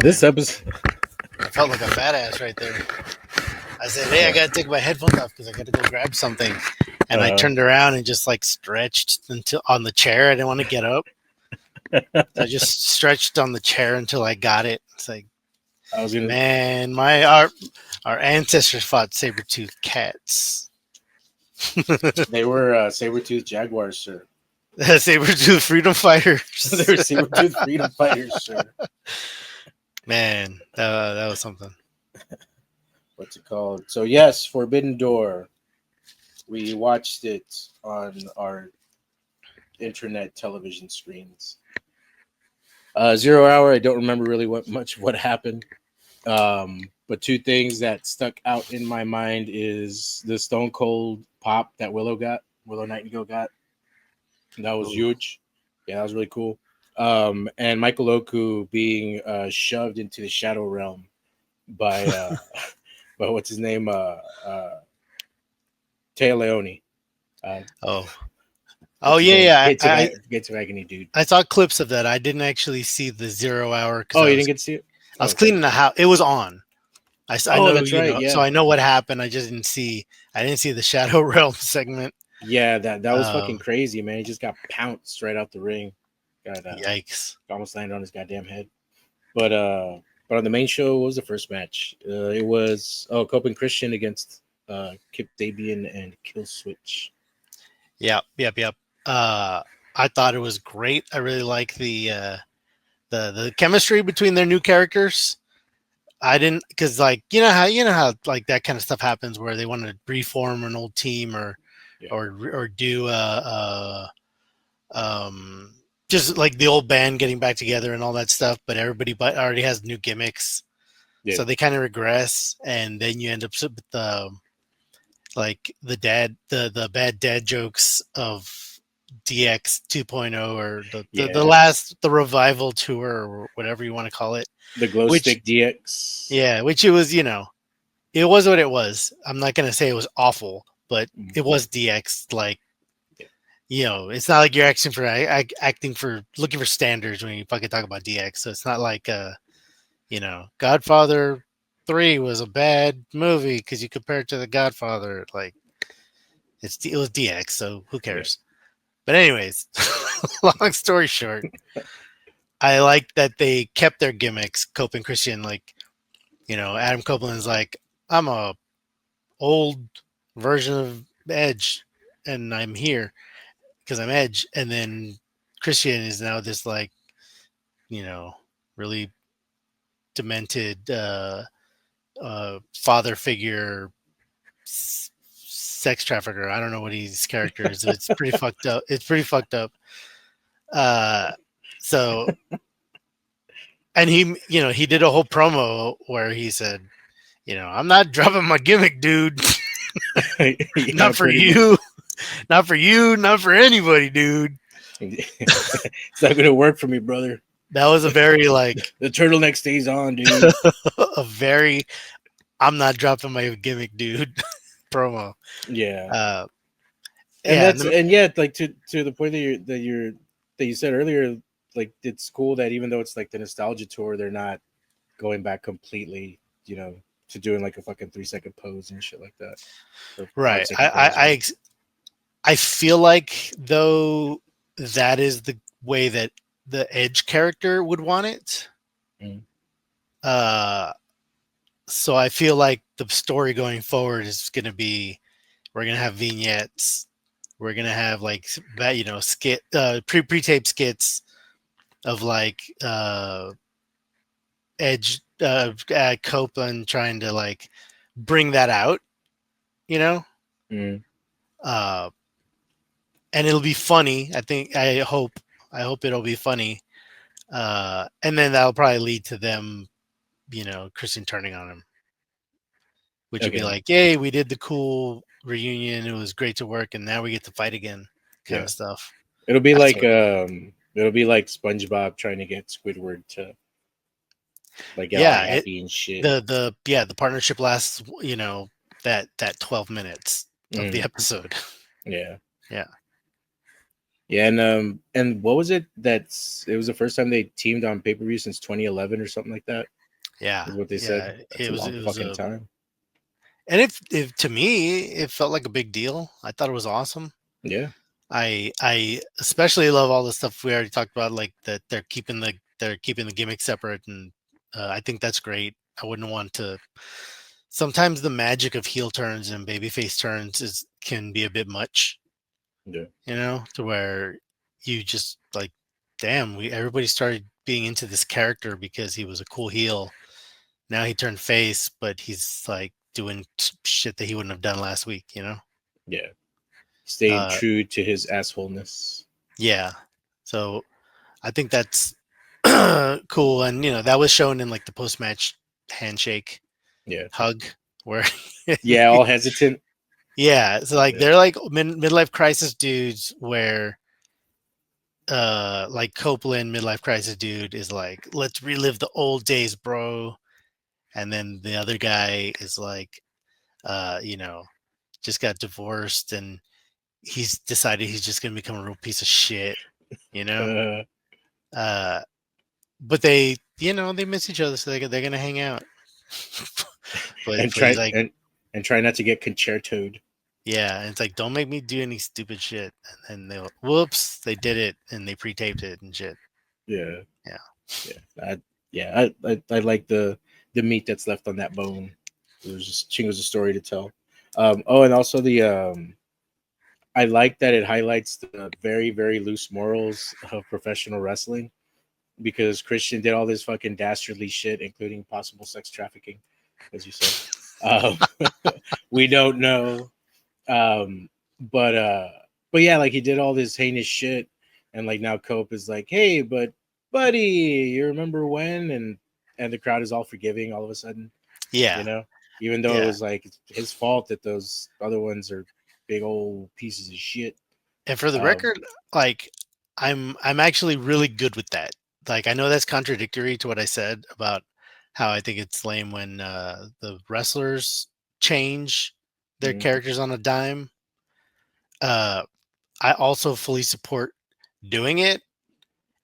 This episode. I felt like a badass right there. I said, "Hey, I gotta take my headphones off because I gotta go grab something." And I turned around and just like stretched until on the chair. I didn't want to get up. So I just stretched on the chair until I got it. It's like, man, our ancestors fought saber-toothed cats. They were saber-toothed jaguars, sir. Saber-toothed freedom fighters. They were saber-toothed freedom fighters, sir. Man, that was something. What's it called? So yes, Forbidden Door. We watched it on our internet television screens. 0 Hour. I don't remember really what happened. But two things that stuck out in my mind is the Stone Cold pop that Willow Nightingale got. That was huge. Yeah, that was really cool. And Michael Oku being shoved into the Shadow Realm by what's his name? Taya Leone. Get to agony, dude. I saw clips of that. I didn't actually see the 0 Hour. Oh, you didn't get to see it? I was cleaning the house. It was on. I know that's right. Yeah. So I know what happened. I just didn't see. I didn't see the Shadow Realm segment. Yeah, that was fucking crazy, man. He just got pounced right out the ring. Yikes! Almost landed on his goddamn head. But on the main show, what was the first match? It was Cope and Christian against Kip Sabian and Killswitch. Yep. I thought it was great. I really like the chemistry between their new characters. I didn't, because like you know how like that kind of stuff happens where they want to reform an old team or do just like the old band getting back together and all that stuff, but everybody already has new gimmicks, so they kind of regress, and then you end up with the bad dad jokes of DX 2.0 or the revival tour or whatever you want to call it. The glow stick DX. Yeah, which it was, it was what it was. I'm not going to say it was awful, but it was DX. Like, it's not like you're looking for standards when you fucking talk about DX. So it's not like, Godfather 3 was a bad movie because you compare it to The Godfather. Like, it was DX, so who cares? Yeah. But anyways, long story short, I like that they kept their gimmicks. Cope and Christian, like, Adam Copeland's like, I'm a old version of Edge, and I'm here because I'm Edge. And then Christian is now this like, really demented father figure, sex trafficker. I don't know what his character is. It's pretty fucked up. So, and he did a whole promo where he said, I'm not dropping my gimmick, dude. Not for you, not for anybody, dude. It's not gonna work for me, brother. That was a very like the turtleneck stays on, dude. I'm not dropping my gimmick, dude. Promo. Yeah. Like to the point that you said earlier, like it's cool that even though it's like the nostalgia tour, they're not going back completely, to doing like a fucking 3-second pose and shit like that. Right. I feel like though that is the way that the Edge character would want it. So I feel like the story going forward is going to be, we're going to have vignettes. We're going to have like that, skit, pre-taped skits of like Edge, Copeland trying to like bring that out, and it'll be funny. I hope it'll be funny. And then that'll probably lead to them, Christian turning on him, which would be like, yay, we did the cool reunion. It was great to work. And now we get to fight again kind of stuff. It'll be like SpongeBob trying to get Squidward to like get all happy and shit. The partnership lasts, that 12 minutes of the episode. Yeah. And what was it? It was the first time they teamed on pay-per-view since 2011 or something like that. Yeah, is what they said. yeah. That's a long It was fucking a, time. and if to me it felt like a big deal. I thought it was awesome. Yeah, I especially love all the stuff we already talked about, like that they're keeping the gimmick separate, and I think that's great. I wouldn't want to. Sometimes the magic of heel turns and babyface turns is can be a bit much, yeah, to where you just like, damn, we everybody started being into this character because he was a cool heel. Now he turned face, but he's like doing shit that he wouldn't have done last week. yeah. Stayed Uh, true to his assholeness. yeah. So I think that's cool, and that was shown in like the post match handshake Yeah, hug, where yeah. All hesitant. yeah, so like Yeah, they're like midlife crisis dudes, where like Copeland midlife crisis dude is like, let's relive the old days, bro, and then the other guy is like, just got divorced and he's decided he's just gonna become a real piece of shit, you know. uh, Uh, but they miss each other, so they're gonna hang out. but and but he's try like, and try not to get concertoed. yeah, and it's like, don't make me do any stupid shit. And then they'll, whoops, they did it, and they pre-taped it and shit. Yeah, Yeah, yeah. I like the meat that's left on that bone. There's just Chingo's a story to tell. Oh, and also I like that it highlights the very very loose morals of professional wrestling because Christian did all this fucking dastardly shit, including possible sex trafficking, as you said. Um, we don't know. Um, but uh, but yeah, like he did all this heinous shit, and like now Cope is like, hey, but buddy, you remember when? And the crowd is all forgiving all of a sudden, you yeah, know, even though it yeah. was like it's his fault that those other ones are big old pieces of shit. And for the Um, record, like, I'm actually really good with that. Like, I know that's contradictory to what I said about how I think it's lame when the wrestlers change their mm, characters on a dime. Uh, I also fully support doing it,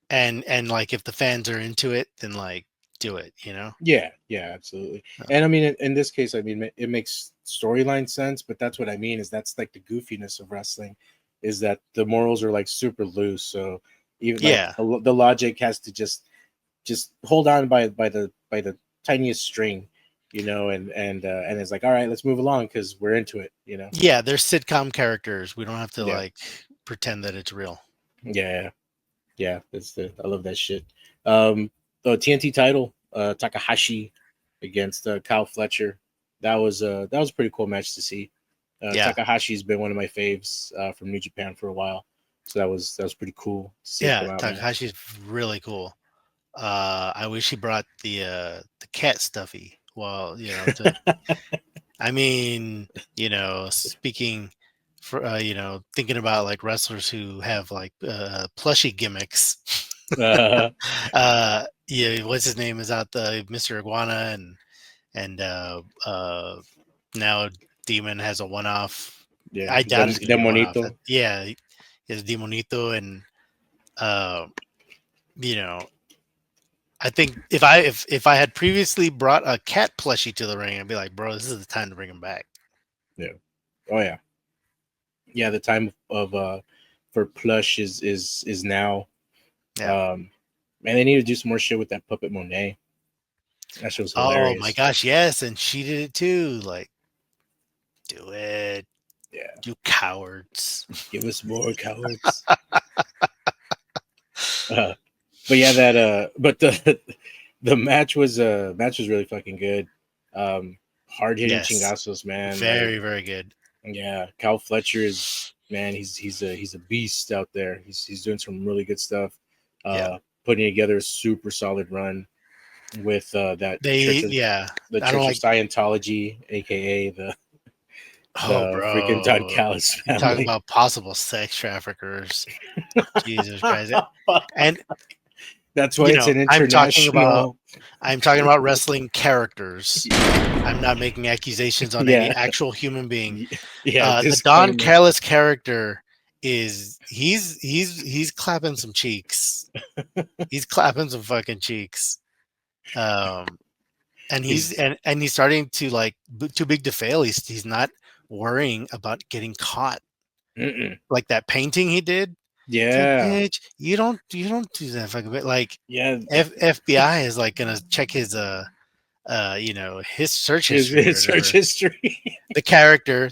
and like if the fans are into it, then like do it. yeah, yeah, absolutely. And I mean, in this case, I mean, it makes storyline sense, but that's what I mean is that's like the goofiness of wrestling, is that the morals are like super loose. So even like Yeah, the logic has to just hold on by the tiniest string, and it's like, all right, let's move along because we're into it. yeah, they're sitcom characters. We don't have to Yeah, like pretend that it's real. yeah, yeah. I love that shit. Um, the TNT title, Takahashi against Kyle Fletcher. That was a pretty cool match to see. Yeah, Takahashi's been one of my faves from New Japan for a while, so that was pretty cool to see him yeah, come out, man. Takahashi's really cool. I wish he brought the cat stuffy. Well, I mean, speaking for thinking about like wrestlers who have like plushy gimmicks. uh, Yeah, what's his name is out the Mr. Iguana, and now Demon has a one off. yeah, I doubt it's gonna be a one off. Demonito. Yeah, he has Demonito, and uh, you know, I think if I had previously brought a cat plushie to the ring, I'd be like, bro, this is the time to bring him back. Yeah. Oh yeah. Yeah. The time of for plush is now. Yeah. Um, Man, they need to do some more shit with that puppet Monet. That shit was Oh my hilarious. gosh, yes, and she did it too. Like, do it, Yeah. you cowards. Give us more cowards. Uh, but yeah, but the match was really fucking good. Hard hitting Yes, chingazos, man. Like, very very good. yeah, Cal Fletcher is, man. He's a beast out there. He's doing some really good stuff. Yeah, Putting together a super solid run with that they yeah. the I don't Church of like. Scientology, aka the Oh, freaking Don bro, Callis you talk family. about possible sex traffickers. Jesus Christ! And That's why it's an international. I'm talking about wrestling characters. I'm not making accusations on any Yeah, actual human being. yeah. The Don Disclaimer. Callis character is he's clapping some cheeks. He's clapping some fucking cheeks. Um, and he's He's and he's starting to like too big to fail. He's not worrying about getting caught. mm-mm. Like that painting he did. It's like, Yeah, bitch, you don't do that fucking bit. Like yeah. FBI is like gonna check his his search history or His search whatever. history. The character,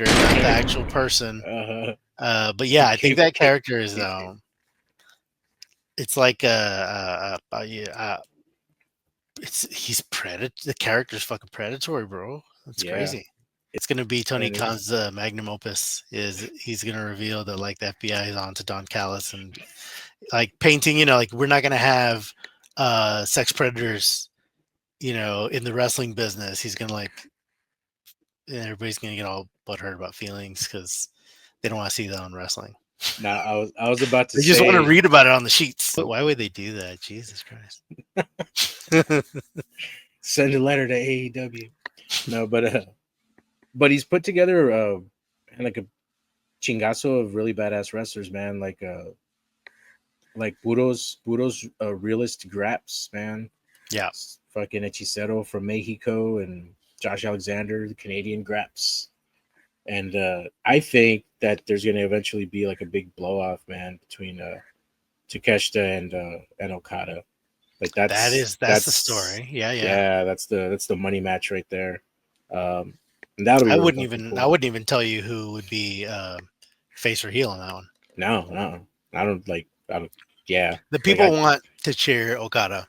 not the actual person. uh, But yeah, I think that K- character is it's like yeah, it's he's predator. The character's fucking predatory, bro. That's yeah, crazy. It's gonna be Tony and it's Khan's magnum opus. Is he's gonna reveal that like the FBI is on to Don Callis and like painting. Like we're not gonna have sex predators. In the wrestling business, he's gonna like everybody's gonna get all butthurt about feelings because they don't want to see that on wrestling. now I was about to They just want to say read about it on the sheets. But why would they do that? Jesus Christ. send a letter to AEW. No, but he's put together like a chingazo of really badass wrestlers, man. Like Budo's realist graps, man. Yeah. Fucking Hechicero from Mexico and Josh Alexander, the Canadian graps. And I think that there's going to eventually be like a big blow off, man, between Takeshita and Okada. Like That's the story. Yeah, yeah. yeah, that's the money match right there. And that'll be really fucking I cool. wouldn't even tell you who would be face or heel on that one. No, no, I don't like. I don't. Yeah, The like people want to cheer Okada,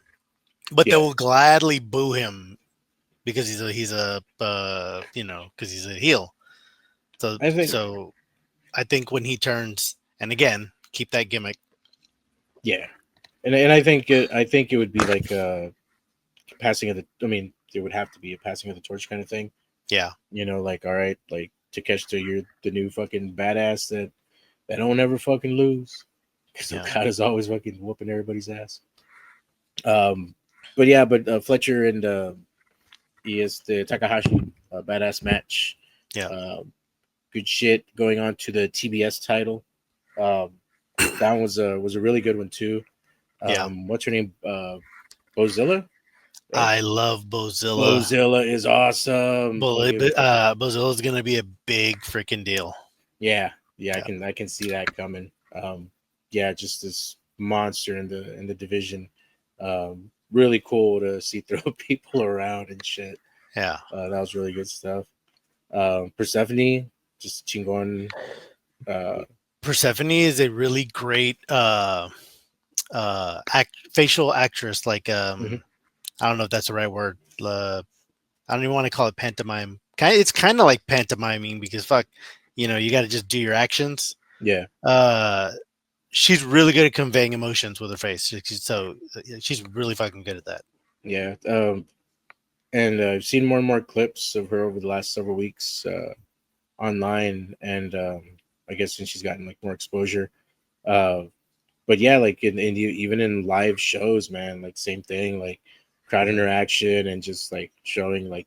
but they yeah, will gladly boo him because because he's a heel. So I think so I think when he turns, and again, keep that gimmick. yeah, and I think it would be like passing of the. I mean, there would have to be a passing of the torch kind of thing. Yeah, Like all right, like Takeshita, you're the new fucking badass that don't ever fucking lose because yeah, Okada's always fucking whooping everybody's ass. Um, but yeah, but Fletcher and he is the Takahashi badass match. yeah, Um, good shit going on to the TBS title. Um, that one was a really good one too. yeah. What's her name? Bozilla, right? I love Bozilla. Bozilla is awesome. Fucking Bozilla's gonna be a big freaking deal. yeah, yeah. I Yeah, can I can see that coming. Yeah, just this monster in the division. Really cool to see throw people around and shit. yeah. That was really good stuff. Persephone, just chingon. Uh, Persephone is a really great facial actress. Like mhm. I don't know if that's the right word. I don't even want to call it pantomime. It's kind of like pantomiming because fuck, you got to just do your actions. Yeah, Uh, she's really good at conveying emotions with her face. So she's really fucking good at that. yeah. And I've seen more and more clips of her over the last several weeks online, and I guess since she's gotten like more exposure. Uh, but yeah, like even in live shows, man, like same thing, like crowd Mhm. interaction and just like showing like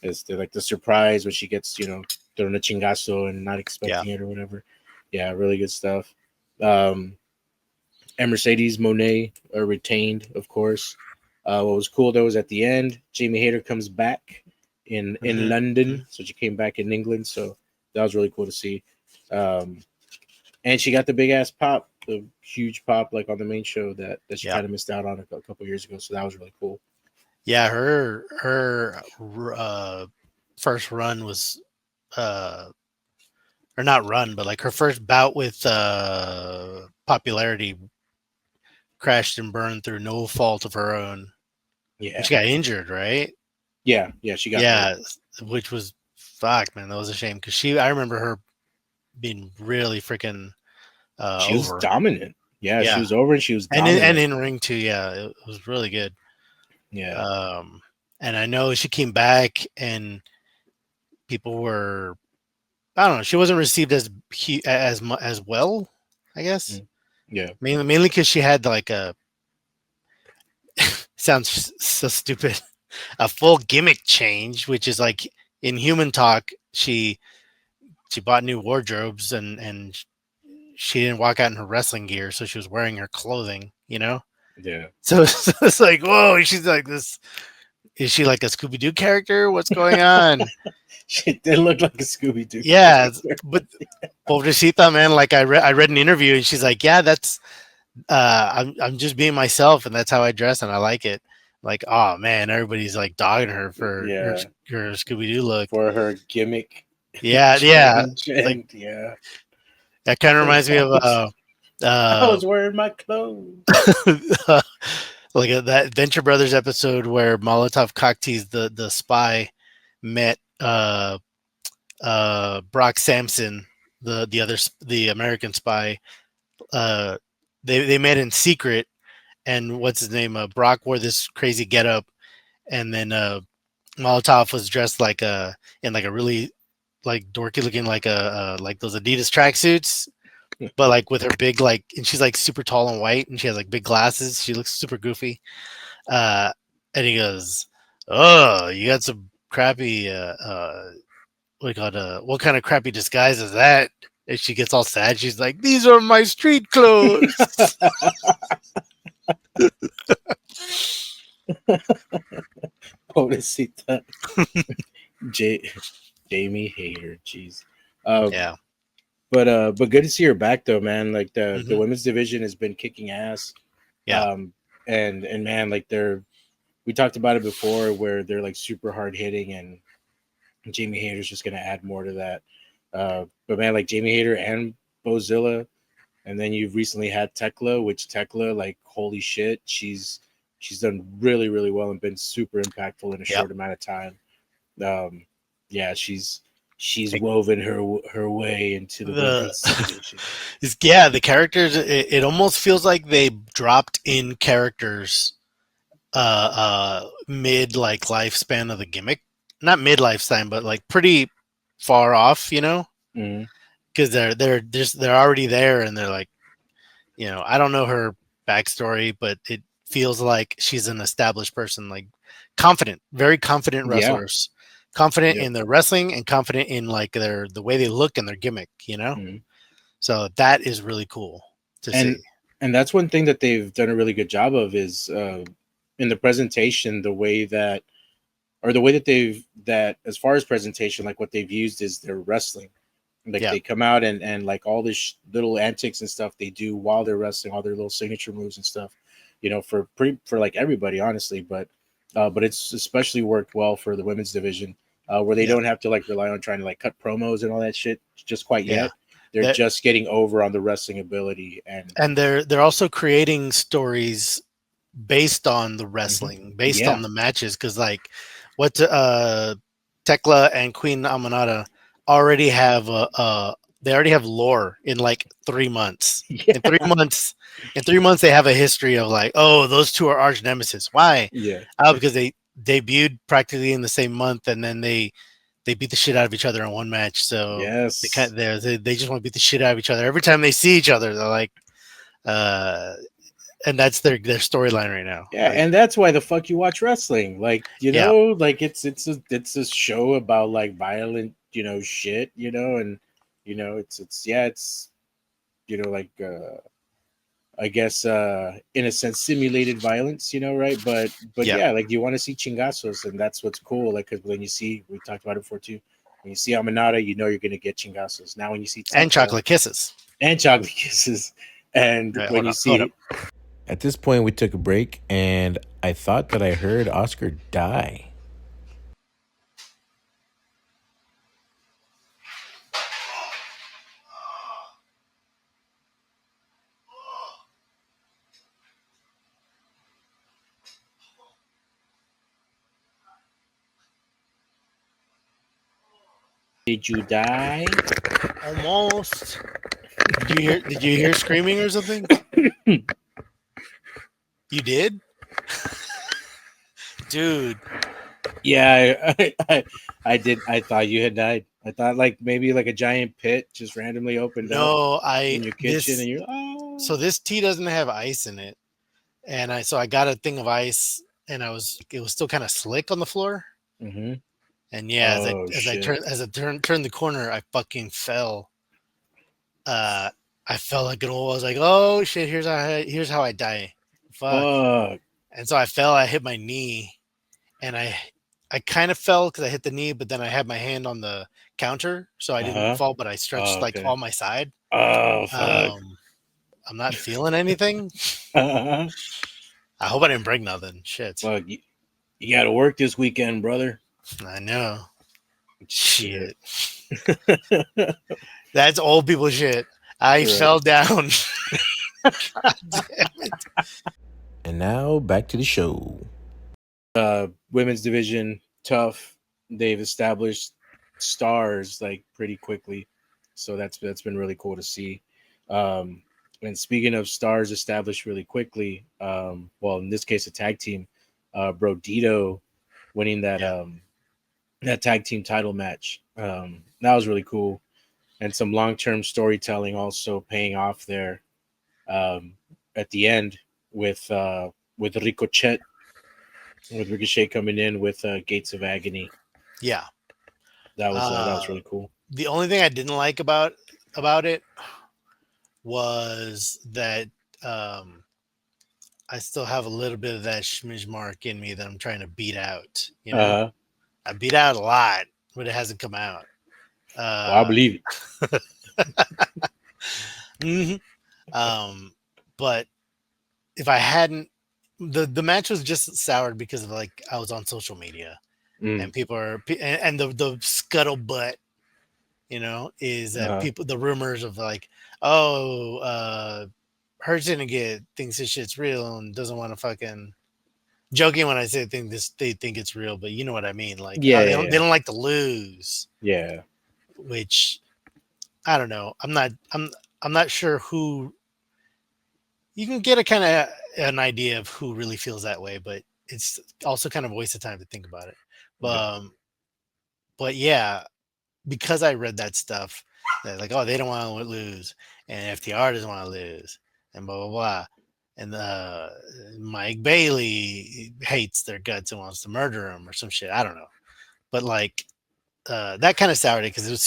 as the surprise when she gets thrown a chingazo and not Yeah, expecting it or whatever. Yeah, really good stuff. Um, and Mercedes Monet are retained, of course. What was cool though was at the end, Jamie Hayter comes back in hmm London, so she came back in England, so that was really cool to see. Um, and she got the big ass pop, the huge pop, like on the main show that she yeah, kind of missed out on a couple years ago. So that was really cool. yeah. Her first run was uh, or not run, but like her first bout with popularity crashed and burned through no fault of her own. And Yeah, she got injured, right? yeah, she got hurt. Yeah, which was fuck, man. That was a shame because I remember her being really freaking She was over. dominant. Yeah, she Yeah, was over and she was and dominant. in ring too. Yeah, it was really good. Yeah, Um, and I know she came back and people were I don't know. She wasn't received as well. I guess mm, yeah, mainly because she had like a sounds so stupid a full gimmick change, which is like in human talk she bought new wardrobes and she didn't walk out in her wrestling gear, so she was wearing her clothing. yeah, So, so it's like whoa, she's like this is she like a Scooby Doo character? What's going on? She did look like a Scooby Doo Yeah, character. but Pobrecita, man, like I read an interview and she's like, yeah, that's I'm just being myself and that's how I dress and I like it. Like, oh man, everybody's like dogging her for Yeah, her Scooby Doo look. for her gimmick Yeah, yeah. change, Like and yeah, that kind of reminds me of I uh was wearing my clothes. like that Venture Brothers episode where Molotov cockteased the spy met Brock Sampson, the American spy. Uh, they met in secret, and what's his name? Brock wore this crazy getup, and then Molotov was dressed like in like a really like dorky looking like those Adidas tracksuits, but like with her big like, and she's like super tall and white, and she has like big glasses. She looks super goofy. Uh, and he goes, "Oh, you got some crappy we got what kind of crappy disguise is that?" And she gets all sad. She's like, "These are my street clothes." Pobrecita. J- Jamie Hater, jeez. Uh, Yeah. but good to see her back though, man. Like the Hmm. women's division has been kicking ass. Yeah. Um, and man, like we talked about it before, where they're like super hard hitting, and Jamie Hater's just gonna add more to that. But man, like Jamie Hater and Bozilla, and then you've recently had Tekla, which Tekla, like holy shit, she's done really really well and been super impactful in a Yep. short amount of time. Um, yeah, she's Like, woven her way into the the women's division. yeah, the characters. It almost feels like they dropped in characters mid like lifespan of the gimmick. Not mid lifespan, but like pretty far off. Hmm. Because they're already there and they're like, I don't know her backstory, but it feels like she's an established person, like confident, very confident Yeah, wrestlers, confident yeah. in their wrestling and confident in like the way they look and their gimmick. Hmm. So that is really cool to see. And that's one thing that they've done a really good job of is in the presentation, the way that or the way that that as far as presentation, like what they've used is their wrestling. Like Yeah, they come out and like all this little antics and stuff they do while they're wrestling, all their little signature moves and stuff, for like everybody, honestly. But it's especially worked well for the women's division, where they yeah, don't have to like rely on trying to like cut promos and all that shit just quite yeah. yet. They're That just getting over on the wrestling ability and and they're also creating stories based on the mhm. wrestling, based Yeah, on the matches. Because like what Tekla and Queen Amanada already have they already have lore in like 3 months. In three yeah, months, in 3 months they have a history of like, oh, those two are arch nemesis. Why? yeah. Oh, because they debuted practically in the same month, and then they beat the shit out of each other in one match. So Yes. they just want to beat the shit out of each other every time they see each other. They're like, uh, and that's their storyline right now. Yeah, Like, and that's why the fuck you watch wrestling. Like, yeah, like it's a show about like violent, shit, and it's yeah, it's like I guess in a sense simulated violence, right? But yeah, yeah, like you want to see chingazos, and that's what's cool. Like, cause when you see, we talked about it before too. When you see Aminata, you're gonna get chingazos. Now when you see and Tekla chocolate kisses. and chocolate kisses, and Right, when hold you up, hold up. see At this point, we took a break, and I thought that I heard Oscar die. Did you die? Almost. Did you hear screaming or something? You did, dude. Yeah, I did. I thought you had died. I thought like maybe like a giant pit just randomly opened up No, in your kitchen, and you're so this tea doesn't have ice in it, and I got a thing of ice, and it was still kind of slick on the floor. hmm. And yeah, Oh shit. as I turned the corner, I fucking fell. Uh, I felt like an old. I was like, oh shit, here's how I die. Fuck. Fuck. And so I fell. I hit my knee, and I kind of fell because I hit the knee, but then I had my hand on the counter, so I didn't Uh-huh. fall, but I Oh, stretched like okay. all my side. Oh, fuck. I'm not feeling anything. Uh-huh. I hope I didn't break nothing. Shit. Fuck, you got to work this weekend, brother. I know. Shit. Shit. That's old people shit. I Right. fell down. God damn it. And now back to the show. Women's division, tough. They've established stars like pretty quickly, so that's been really cool to see. Um, and speaking of stars established really quickly, well, in this case, a tag team, Brodito winning Yeah. that tag team title match. That was really cool, and some long term storytelling also paying off there um, at the end with uh, with Ricochet coming in with Gates of Agony. Yeah. That was Uh, really cool. the only thing I didn't like about it was that um, I still have a little bit of that schmizz mark in me that I'm trying to beat out. You know, Uh, I beat out a lot, but it hasn't come out. well, I Uh, believe it. mhm. But if I hadn't, the match was just soured because of like I was on social media Mm, and people are and the scuttlebutt, is that uh, people the rumors of like, oh, Hurt's gonna get thinks this shit's real and doesn't want to fucking joking when I say they think it's real, but you know what I mean. Like, yeah, oh, yeah, they yeah, don't like to lose, yeah, which I don't know. I'm not sure who you can get a kind of an idea of who really feels that way, but it's also kind of a waste of time to think about it. yeah, But yeah, because I read that stuff, that like, oh, they don't want to lose, and FTR doesn't want to lose, and blah blah blah, and Mike Bailey hates their guts and wants to murder them or some shit. I don't know, but like that kind of soured it because as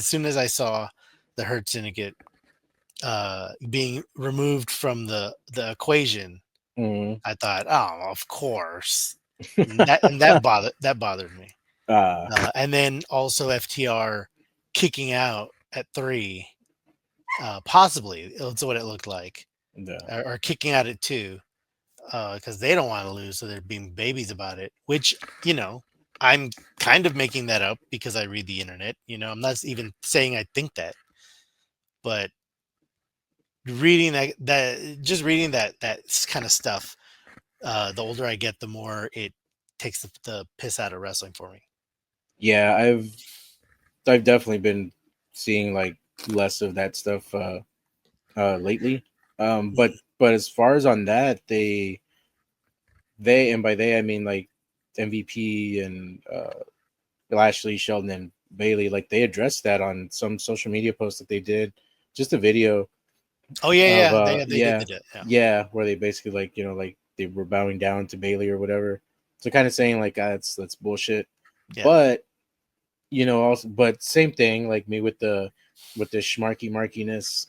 soon as I saw the Hurt Syndicate being removed from the equation, mm, I thought, oh, of course, and that bothered me. uh, And then also FTR kicking out at 3, possibly that's what it looked like, yeah, or kicking out at 2, because they don't want to lose, so they're being babies about it. Which I'm kind of making that up because I read the internet. I'm not even saying I think that, but reading that kind of stuff, the older I get, the more it takes the piss out of wrestling for me. yeah. I've definitely been seeing like less of that stuff lately. Mhm. But as far as on that, they and by they I mean like MVP and Lashley, Sheldon, and Bailey, like they addressed that on some social media post that they did, just a video Oh yeah, of yeah, they did it. Yeah, where they basically like like they were bowing down to Bailey or whatever. So kind of saying like that's bullshit. yeah, But also but same thing like me with the schmarky markiness.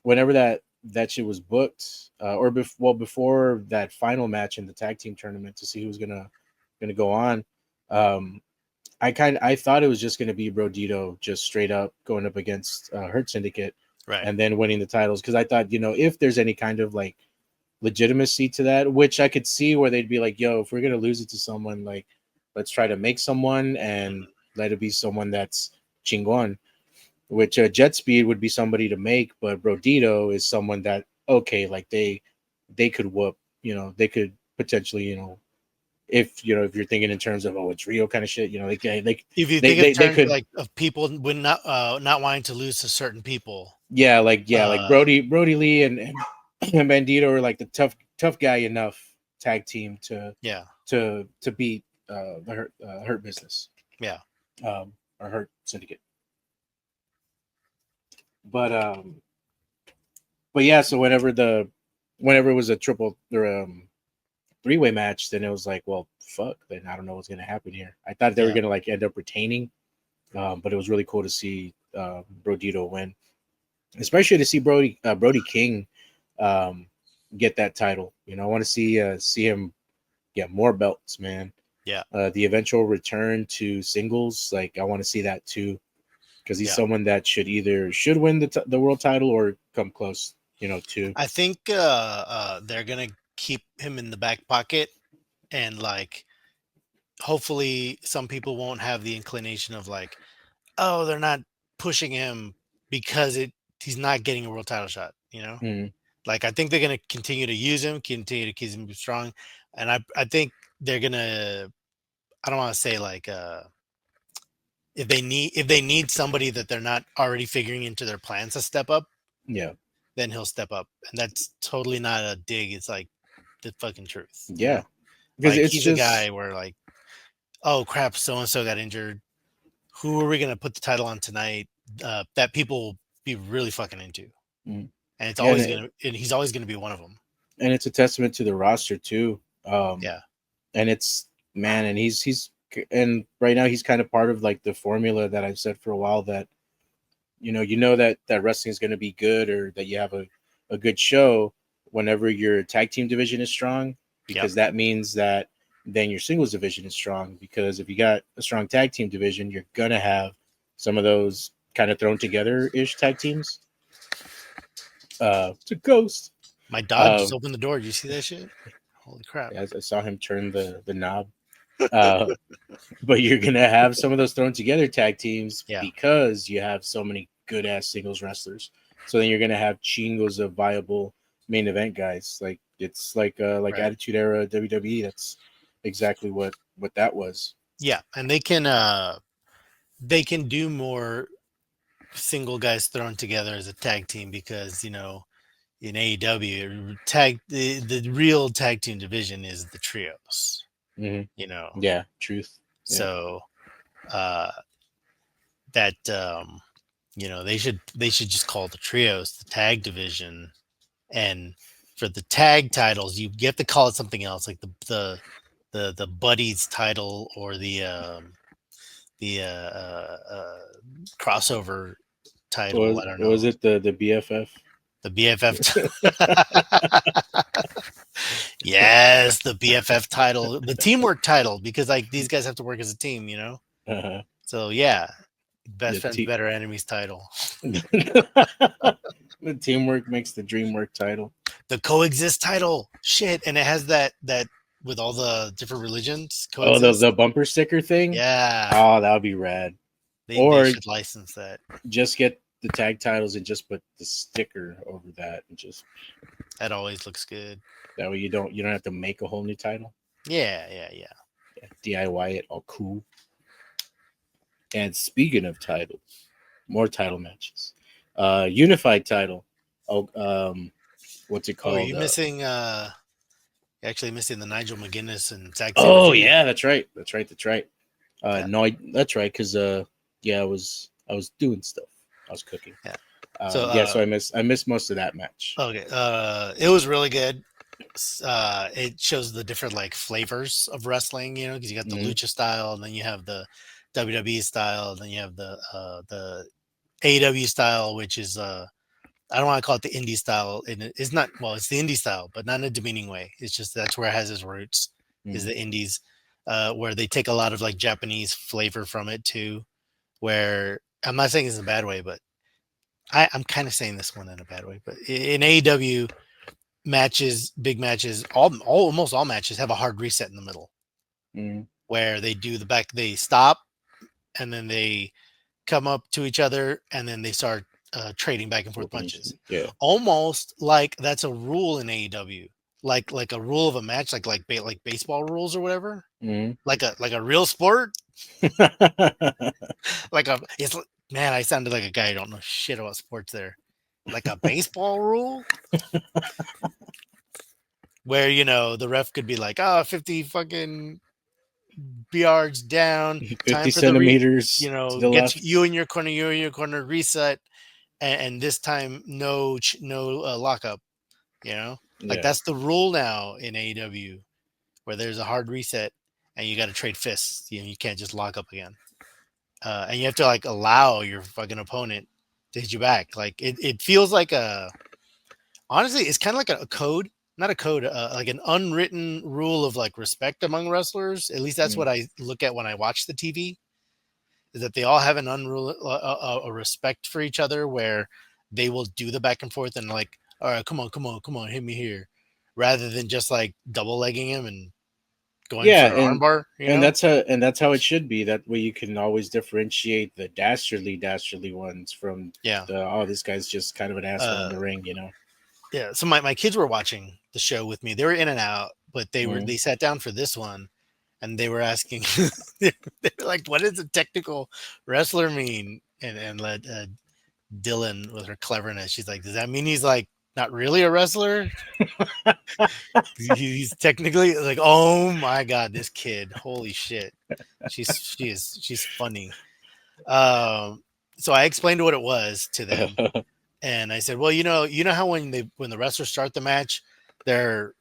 Whenever that shit was booked, or before that final match in the tag team tournament to see who's gonna go on. Um, I thought it was just gonna be Brodito just straight up going up against Hurt Syndicate right. and then winning the titles because I thought if there's any kind of like legitimacy to that, which I could see where they'd be like, yo, if we're gonna lose it to someone, like let's try to make someone and Mhm. let it be someone that's chingon. Which Jet Speed would be somebody to make, but Brodito is someone that okay, like they could whoop, they could potentially, if you're thinking in terms of it's real kind of shit, If you they think in they terms of could like of people when not wanting to lose to certain people, like uh, Brody Lee and Bandito are like the tough guy enough tag team yeah, to beat the Hurt Business yeah, or Hurt Syndicate. But yeah, so whenever it was a triple or three-way match, then it was like, well, fuck, then I don't know what's gonna happen here. I thought they were yeah, gonna like end up retaining, but it was really cool to see Brodito win, especially to see Brody King um, get that title. I want to see him yeah, more belts, man. Yeah, The eventual return to singles, like I want to see that too, because he's yeah. someone that should win the world title or come close, to. I think they're gonna keep him in the back pocket, and like hopefully some people won't have the inclination of like, oh, they're not pushing him because he's not getting a world title shot. Mm, Like I think they're gonna continue to use him, continue to keep him strong, and I think they're gonna. I don't want to say like if they need somebody that they're not already figuring into their plans to step up, yeah, then he'll step up, and that's totally not a dig. It's like the fucking truth, yeah, because Like it's he's a just guy where like, oh crap, so and so got injured. Who are we gonna put the title on tonight? That people will be really fucking into, mm, and it's yeah, always gonna, and he's always gonna be one of them. and it's a testament to the roster too. Yeah, And it's man, and and right now he's kind of part of like the formula that I've said for a while that that wrestling is going to be good or that you have a good show whenever your tag team division is strong, yep, because that means that then your singles division is strong, because if you got a strong tag team division, you're gonna have some of those kind of thrown together ish tag teams. It's a ghost. my dog just um opened the door. Did you see that shit? Holy crap! I saw him turn the knob. uh but you're gonna have some of those thrown together tag teams Yeah, because you have so many good ass singles wrestlers. So then you're gonna have chingos of viable main event guys. Like it's like right. Attitude Era WWE. That's exactly what that was. Yeah, and they can do more single guys thrown together as a tag team because in AEW the real tag team division is the trios. Hmm. You know, Yeah, truth. Yeah. so uh, that they should just call the trios the tag division, and for the tag titles you have to call it something else like the buddies title or the crossover title. I don't Was know. it the BFF? The BFF. Yes, the BFF title, the teamwork title, because like these guys have to work as a team. Uh-huh. So yeah, best The friends, better enemies title, the teamwork makes the dream work title. the coexist title. Shit, and it has that with all the different religions Oh, the coexist. bumper sticker thing. Yeah, Oh, that would be rad. they Or should license that. just get the tag titles and just put the sticker over that, and just That always looks good. that way you don't have to make a whole new title. Yeah, yeah, yeah. Yeah, DIY it all cool. And speaking of titles, more title matches. Unified title. Oh, what's it Oh, are called? you missing? You're actually missing the Nigel McGuinness and Zack Sabre Oh feud. yeah, that's right. That's right. That's right. Yeah, No, that's right. Because yeah, I was doing stuff. I was cooking. yeah. So, Yeah, so I missed most of that match. okay, it was really good. It shows the different like flavors of wrestling, because you got the Hmm. lucha style, and then you have the WWE style, and then you have the AEW style, which is I don't want to call it the indie style, and it's not. Well, it's the indie style, but not in a demeaning way. It's just that's where it has its roots. Is Hmm. the indies, where they take a lot of like Japanese flavor from it too. Where I'm not saying it's in a bad way, but I'm kind of saying this one in a bad way. But in AEW matches, big matches, almost all matches have a hard reset in the middle Hmm. where they stop and then they come up to each other and then they start trading back and forth punches, Yeah. almost like that's a rule in AEW, like a rule of a match, like baseball rules or whatever, Hmm. like a real sport, like a it's man, I sounded like a guy who don't know shit about sports there, like a baseball rule where the ref could be like, oh, 50 fucking yards down, time 50 for centimeters to the get left. you in your corner, reset, and this time no lockup. Like Yeah. that's the rule now in AEW, where there's a hard reset and you got to trade fists. You can't just lock up again, and you have to like allow your fucking opponent to hit you back. Like it feels like honestly, it's kind of like a code. not a code, like an unwritten rule of like respect among wrestlers. At least that's Mm. what I look at when I watch the TV. Is that they all have an a respect for each other, where they will do the back and forth and like, all right, come on, come on, come on, hit me here, rather than just like double legging him and going Yeah, for an armbar. You know? and that's how it should be. That way you can always differentiate the dastardly ones from Yeah. the, oh, this guy's just kind of an asshole in Uh, the ring, you know. yeah. So my kids were watching the show with me. They were in and out, but Mm. they sat down for this one and they were asking, they were like, "What does a technical wrestler mean?" And let Dylan, with her cleverness, she's like, "Does that mean he's like not really a wrestler? He's technically like, oh my god, this kid, holy shit, she's funny." Um, so I explained what it was to them, and I said, "Well, you know how when the wrestlers start the match, they're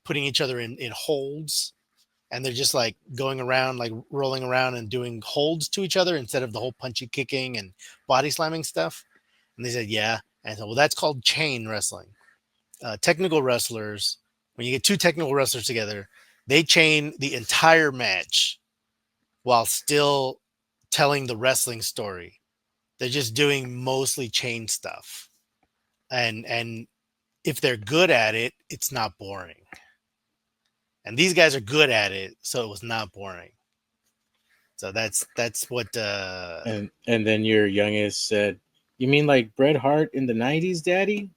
putting each other in holds." And they're just like going around, like rolling around and doing holds to each other instead of the whole punchy kicking and body slamming stuff. And they said, yeah. And I said, well, that's called chain wrestling. Technical wrestlers, when you get two technical wrestlers together, they chain the entire match while still telling the wrestling story. They're just doing mostly chain stuff. And if they're good at it, it's not boring. And these guys are good at it, so it was not boring. So that's what And then your youngest said, "You mean like Bret Hart in the '90s, Daddy?"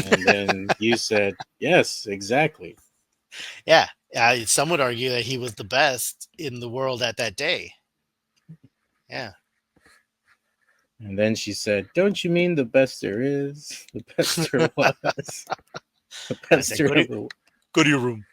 And then you said, "Yes, exactly." yeah. Some would argue that he was the best in the world at that day. Yeah. And then she said, "Don't you mean the best there is, the best there was, the I best said, there ever go to your room. was?"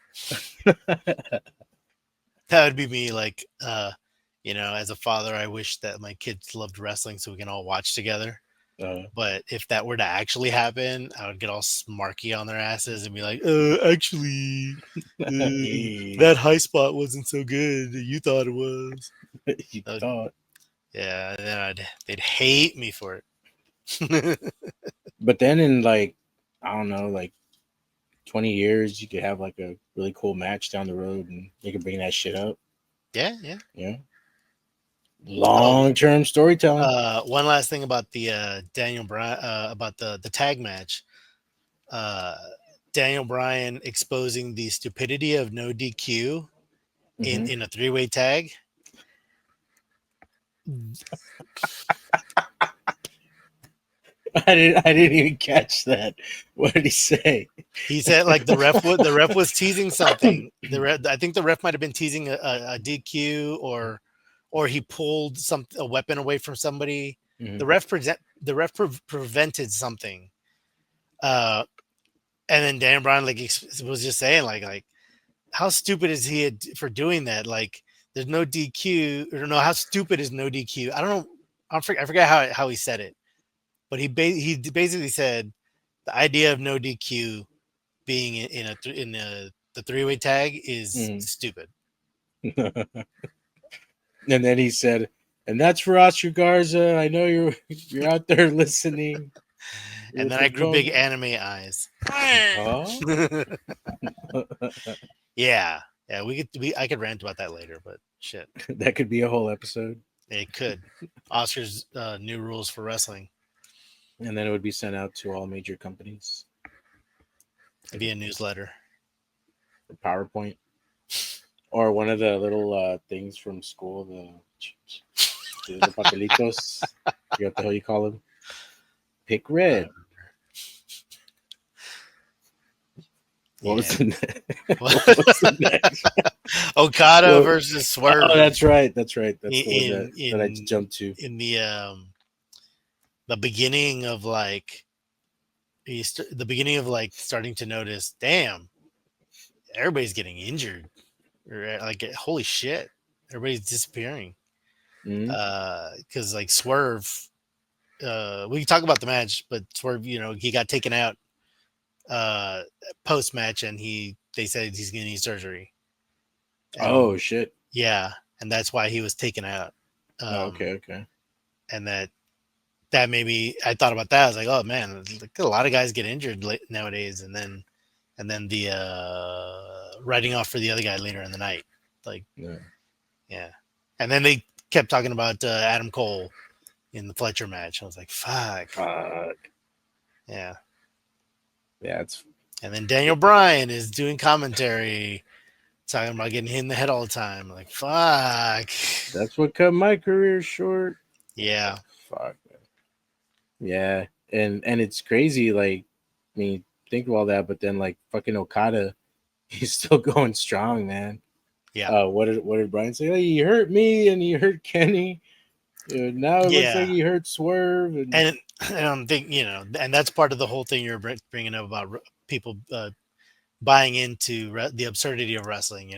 That would be me. Like, as a father, I wish that my kids loved wrestling so we can all watch together. uh, But if that were to actually happen, I would get all smarky on their asses and be like, actually, that high spot wasn't so good. You thought it was. you Uh, thought. yeah, and then they'd hate me for it. But then in like, I don't know, like 20 years, you could have like a really cool match down the road, and you can bring that shit up. Yeah, yeah. Yeah, Oh, long term storytelling. one last thing about the Daniel Bryan about the tag match. Uh, Daniel Bryan exposing the stupidity of no DQ Hmm. in a three-way tag. I didn't even catch that. What did he say? He said like the ref was teasing something. I think the ref might have been teasing a DQ, or he pulled a weapon away from somebody. Hmm. The ref prevented something. Uh, and then Dan Bryan was just saying like how stupid is he for doing that? Like there's no DQ, or no, how stupid is no DQ? I don't know. I forget how he said it, but he basically said the idea of no DQ being in the three-way tag is Hmm. stupid. And then he said, "And that's for Oscar Garza. I know you're out there listening And with then the I grew big phone." anime eyes. Oh, Yeah, yeah. I could rant about that later, but shit, that could be a whole episode, it could. Oscar's new rules for wrestling and then it would be sent out to all major companies, like via newsletter. a PowerPoint or one of the little things from school, the papelitos. What the hell you call them? Pick Uh, red. What was yeah. the what was the next? Okada Well, versus oh, Swerve that's right. That's right. That's the one in that I in jumped to. in the beginning of like the beginning of like starting to notice, damn, everybody's getting injured, or like holy shit, everybody's disappearing. Hmm. Because like Swerve, we can talk about the match, but Swerve, he got taken out uh post match, and they said he's gonna need surgery, Oh and shit. yeah, and that's why he was taken out. Oh, um okay. Okay. and that maybe I thought about that. I was like, oh man, like a lot of guys get injured nowadays, and then and then the writing off for the other guy later in the night. Like, Yeah. yeah, and then they kept talking about Adam Cole in the Fletcher match. I was like, fuck, Fuck. yeah. Yeah, it's And then Daniel Bryan is doing commentary, talking about getting hit in the head all the time. Like, fuck, that's what cut my career short. yeah, Fuck. Man. Yeah, and it's crazy. Like, I mean, think of all that, but then like fucking Okada, he's still going strong, man. yeah, What did Brian say? Like, he hurt me and he hurt Kenny. Now it looks like yeah. he hurt Swerve. And And I'm thinking, and that's part of the whole thing you're bringing up about people buying into the absurdity of wrestling.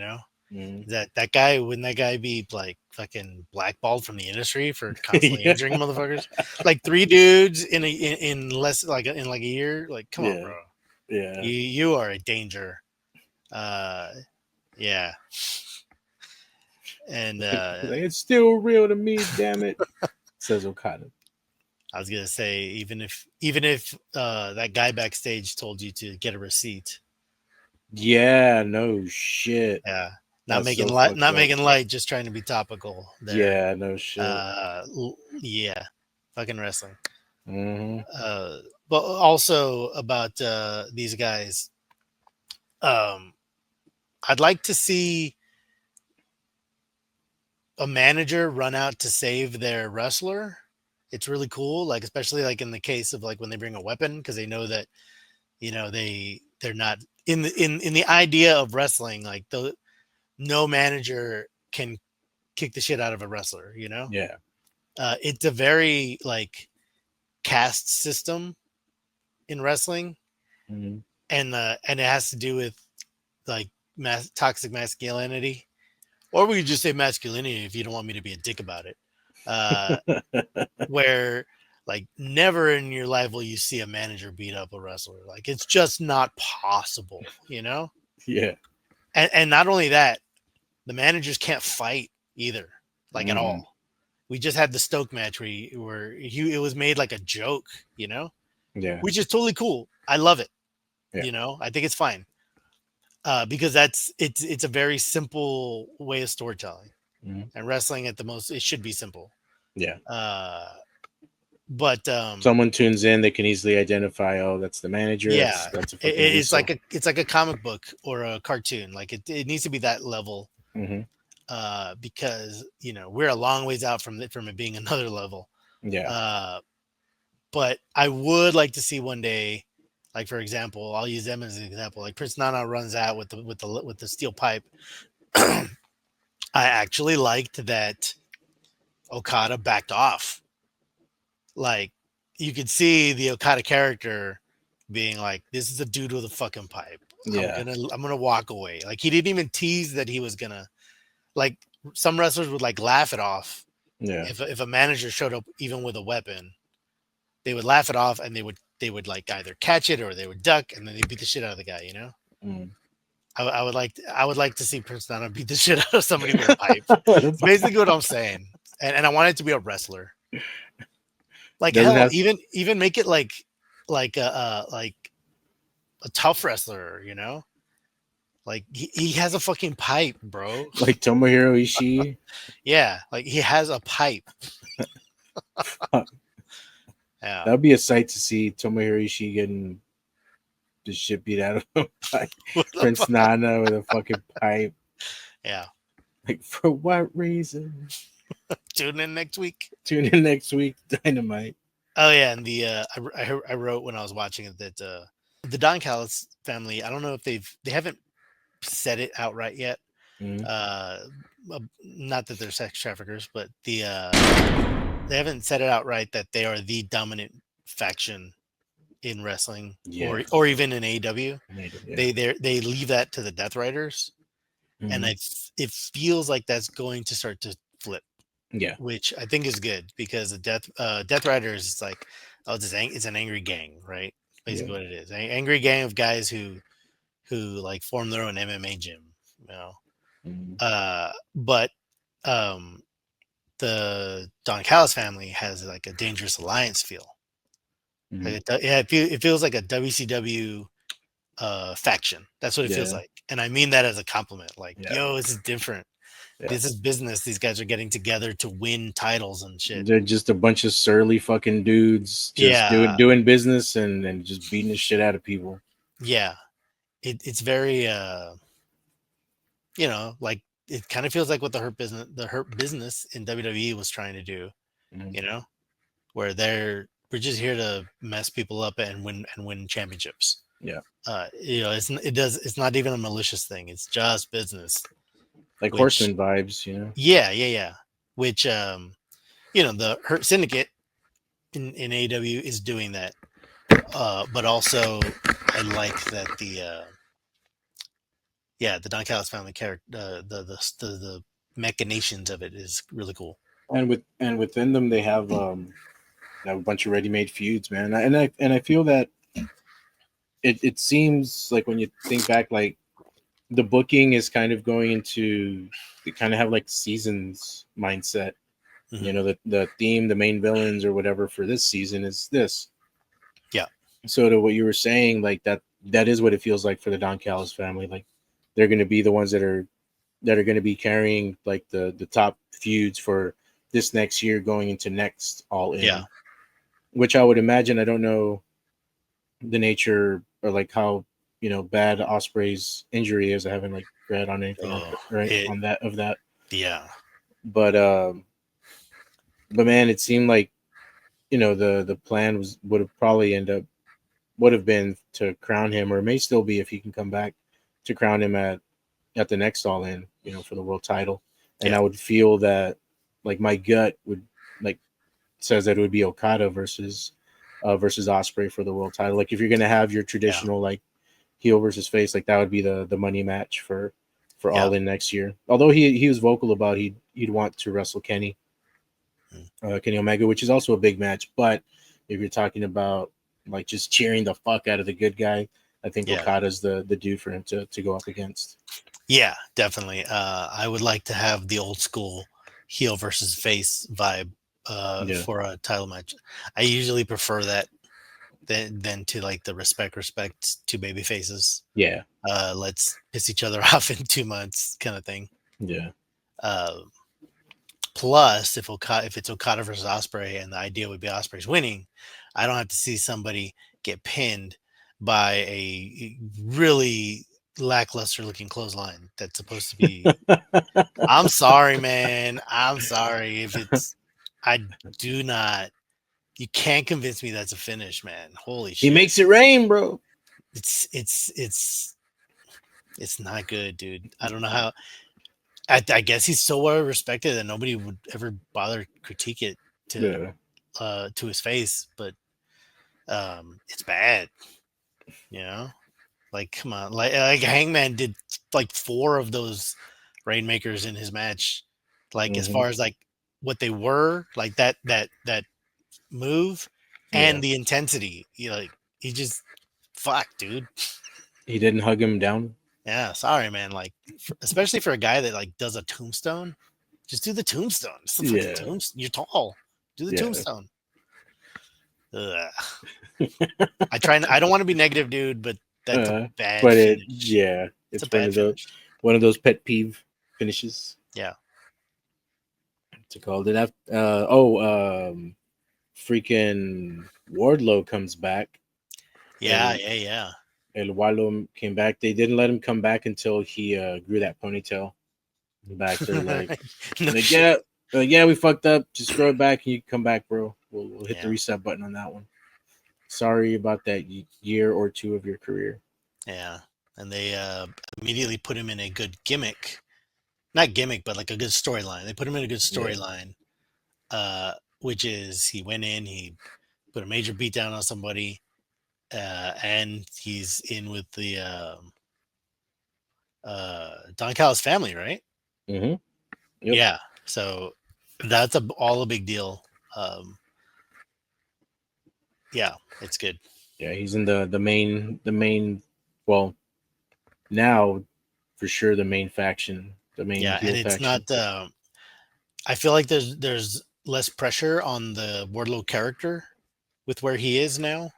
mm. That guy, wouldn't that guy be like fucking blackballed from the industry for constantly yeah, injuring motherfuckers? Like three dudes in less like in like a year. Like, come on, yeah, bro. yeah. You are a danger. Uh, yeah. And Like, it's still real to me, damn it, says Okada. I was gonna say, even if that guy backstage told you to get a receipt, Yeah, no shit. yeah, not That's making so light, fucked not up. making light, just trying to be topical. There, Yeah, no shit. yeah, fucking wrestling. Hmm. Uh, but also about these guys, um, I'd like to see a manager run out to save their wrestler. It's really cool, like especially like in the case of like when they bring a weapon because they know that they're not in the idea of wrestling, like no manager can kick the shit out of a wrestler. Yeah. It's a very like caste system in wrestling, Hmm. and it has to do with like toxic masculinity, or we could just say masculinity if you don't want me to be a dick about it. uh where like never in your life will you see a manager beat up a wrestler. Like it's just not possible. Yeah. And not only that, the managers can't fight either, like at Hmm. all. We just had the Stoke match it was made like a joke, Yeah. which is totally cool. I love it. Yeah. I think it's fine because it's a very simple way of storytelling, Hmm. and wrestling at the most it should be simple. Yeah. Uh, but Someone tunes in, they can easily identify. Oh, that's the manager. That's yeah, that's a fucking it's Uso. like a comic book or a cartoon. Like it needs to be that level Hmm. because we're a long ways out from it being another level. Yeah. Uh, but I would like to see one day, like for example, I'll use them as an example. Like Prince Nana runs out with the steel pipe. I actually liked that Okada backed off. Like you could see the Okada character being like, "This is a dude with a fucking pipe. Yeah. I'm gonna walk away." Like he didn't even tease that he was gonna. Like some wrestlers would like laugh it off Yeah. if a manager showed up even with a weapon. They would laugh it off and they would like either catch it or they would duck and then they beat the shit out of the guy. Mm. I would like to see Prince Nana beat the shit out of somebody with a pipe. What the It's fuck? basically what I'm saying, and I want it to be a wrestler. Like Doesn't hell, have even make it like a tough wrestler. Like he has a fucking pipe, bro. like Tomohiro Ishii. Yeah, like he has a pipe. Yeah, That'd be a sight to see Tomohiro Ishii getting the shit beat out of him by what the Prince fuck? Nana with a fucking pipe. Yeah. Like, for what reason? Tune in next week. Tune in next week, Dynamite. Oh yeah, and I wrote when I was watching it that the Don Callis family. I don't know if they haven't said it outright yet. Mhm. Not that they're sex traffickers, but they haven't said it outright that they are the dominant faction in wrestling Yeah. or even in AEW. Yeah. They leave that to the Death Riders, and Mhm. it feels like that's going to start to flip, Yeah. which I think is good because the Death Riders is like, oh, it's an angry gang, right? Basically Yeah. what it is, angry gang of guys who like form their own MMA gym, you know. Mhm. But the Don Callis family has like a Dangerous Alliance feel. Mhm. Like it feels like a WCW faction. That's what it feels Yeah, like, and I mean that as a compliment. Like, yeah, yo, this is different. yeah. This is business. These guys are getting together to win titles and shit. They're just a bunch of surly fucking dudes just doing Yeah, doing business and just beating the shit out of people. yeah. It's very like it kind of feels like what the hurt business in WWE was trying to do. Mhm. You know, where we're just here to mess people up and win championships. Yeah, It's not even a malicious thing. It's just business. like Which Horseman vibes, you know. yeah. Which the Hurt Syndicate in AEW is doing that. But also I like that the Don Callis family character, the machinations of it is really cool. And within them, they have a bunch of ready made feuds, man. And I feel that it seems like when you think back, like the booking is kind of going into they kind of have like seasons mindset. You Hmm. know, the theme, the main villains or whatever for this season is this. Yeah, So to what you were saying, like that is what it feels like for the Don Callis family. Like they're going to be the ones that are going to be carrying like the top feuds for this next year going into next All yeah. In, which I would imagine. I don't know the nature or like how bad Osprey's injury is. I haven't like read on anything like Oh, that, right it on that of that. yeah, But but man, it seemed like the plan would have probably would have been to crown him, or may still be if he can come back to crown him at the next All In, for the world title. And yeah, I would feel that like my gut would like says that it would be Okada versus Osprey for the world title. Like if you're gonna have your yeah, traditional like heel versus face, like that would be the money match for yeah. All In next year. Although he was vocal about he'd want to wrestle Mm. Kenny Omega, which is also a big match. But if you're talking about like just cheering the fuck out of the good guy, I think Yeah, Okada's the dude for him to go up against. yeah, definitely. I would like to have the old school heel versus face vibe Yeah, for a title match. I usually prefer that than to like the respect two baby faces. yeah, Let's piss each other off in 2 months kind of thing. yeah. Uh, Plus, if it's Okada versus Osprey, and the idea would be Osprey's winning, I don't have to see somebody get pinned by a really lackluster looking clothesline that's supposed to be. I'm sorry, man. I'm sorry if it's. I do not. You can't convince me that's a finish, man. Holy He shit! makes it rain, bro. It's not good, dude. I don't know how. I guess he's so well respected that nobody would ever bother critique it to Yeah. to his face, but it's bad, you know. Like, come on, like Hangman did like 4 of those rainmakers in his match. Like, as Hmm. far as like what they were, like that move Yeah. and the intensity, like he just fuck, dude. He didn't hug him down. Yeah, sorry, man. Like, especially for a guy that like does a tombstone, just do the tombstone. It's the fucking Yeah. tombstone. You're tall. Do the Yeah. tombstone. Ugh. I don't want to be negative, dude, but that's a Uh, bad but finish. yeah, It's a it's bad finish. one of those pet peeve finishes. Yeah. What's it called? Freaking Wardlow comes back. Yeah. El Yeah. Yeah. El Walo came back. They didn't let him come back until he grew that ponytail back. They're No like shit. yeah, yeah, we fucked up. Just grow it back and you can come back, bro. We'll hit the Yeah. reset button on that one. Sorry about that year or two of your career. Yeah. And they immediately put him in a good gimmick. Not gimmick, but like a good storyline. They put him in a good Yeah. storyline, which is he went in, he put a major beat down on somebody, and he's in with the Don Callis family, right? Mm-hmm. Yep. Yeah. So that's all a big deal. Um, yeah, it's good. Yeah, he's in the main. Well, now for sure the main faction, the main Yeah, and heel it's faction. not. I feel like there's less pressure on the Wardlow character with where he is now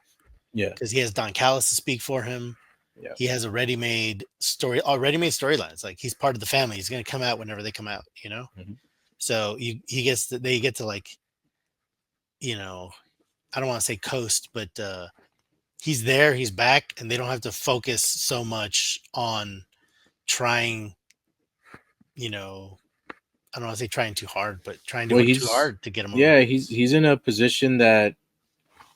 Yeah. because he has Don Callis to speak for him. Yeah. He has a ready-made story, ready-made storylines. Like he's part of the family. He's gonna come out whenever they come out. Hmm. So he gets to, they get to like, you know, I don't want to say coast, but he's there, he's back, and they don't have to focus so much on trying, you know, I don't want to say trying too hard, but trying Well, too hard to get him over. yeah, he's in a position that,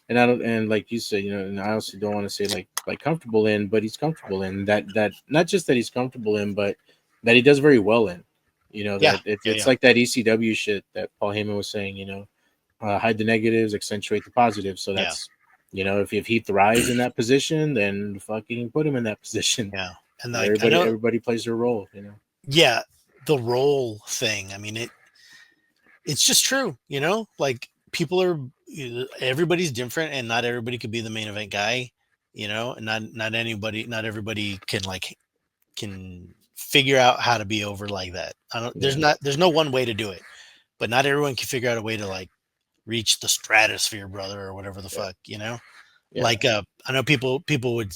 and I don't, and like you said, and I also don't want to say like comfortable in, but he's comfortable in that not just that he's comfortable in, but that he does very well in. Yeah, That yeah, it's yeah, like that ECW shit that Paul Heyman was saying. Hide the negatives, accentuate the positives. So yeah, that's, if he thrives in that position, then fucking put him in that position. yeah. And like I know, Everybody plays their role. yeah, the role thing. I mean, it's just true, like people are, everybody's different, and not everybody could be the main event guy, and not everybody can like can figure out how to be over like that. I don't Yeah, there's no one way to do it, but not everyone can figure out a way to like reach the stratosphere, brother, or whatever the yeah, fuck. yeah. Like I know people would,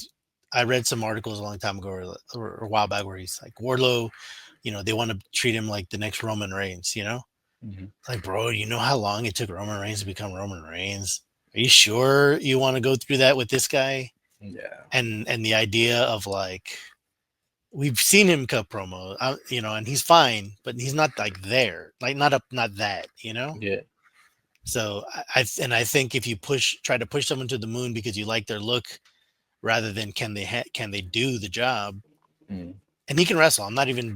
I read some articles a long time ago, or a while back, where he's like Wardlow, they want to treat him like the next Roman Reigns. Hmm. Like, bro, you know how long it took Roman Reigns to become Roman Reigns? Are you sure you want to go through that with this guy? Yeah, And the idea of like, we've seen him cut promo, and he's fine, but he's not like there, like not that. yeah. So I think if you try to push someone to the moon because you like their look, rather than can they do the job, Mm. and he can wrestle. I'm not even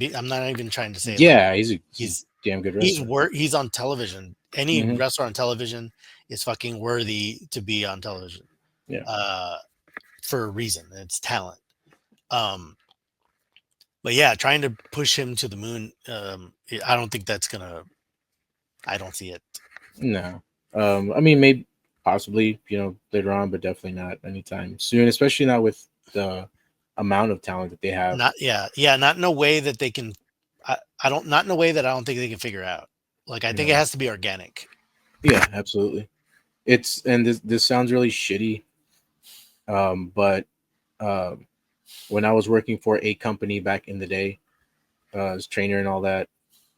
trying to say like Yeah, he's a he's damn good wrestler. he's on television. Any Hmm. wrestler on television is fucking worthy to be on television. Yeah. Uh, for a reason. It's talent. Um, but yeah, trying to push him to the moon, I don't think that's gonna. I don't see it. No. I mean, maybe possibly, later on, but definitely not anytime soon, especially not with the amount of talent that they have. Not yeah, not in a way that they can. I don't not in a way that I don't think they can figure out. Like I think it Yeah. has to be organic. Yeah, absolutely. And this sounds really shitty. But um, when I was working for a company back in the day, as trainer and all that,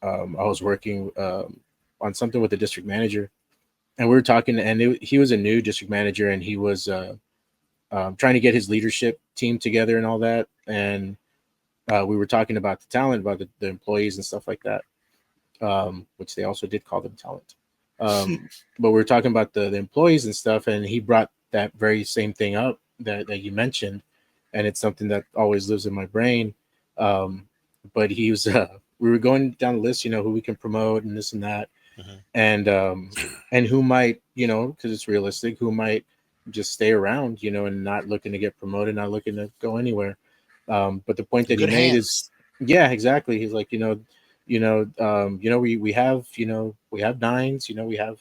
I was working on something with the district manager, and we were talking, and he was a new district manager, and he was trying to get his leadership team together and all that, and we were talking about the talent, about the employees and stuff like that, which they also did call them talent. But we were talking about the employees and stuff, and he brought that very same thing up that you mentioned, and it's something that always lives in my brain. Um, but he was, we were going down the list, who we can promote and this and that, Mhm. and who might, because it's realistic, who might just stay around, and not looking to get promoted, not looking to go anywhere. But the point In that he good made is, hands. yeah, exactly. He's like, we have, we have nines, we have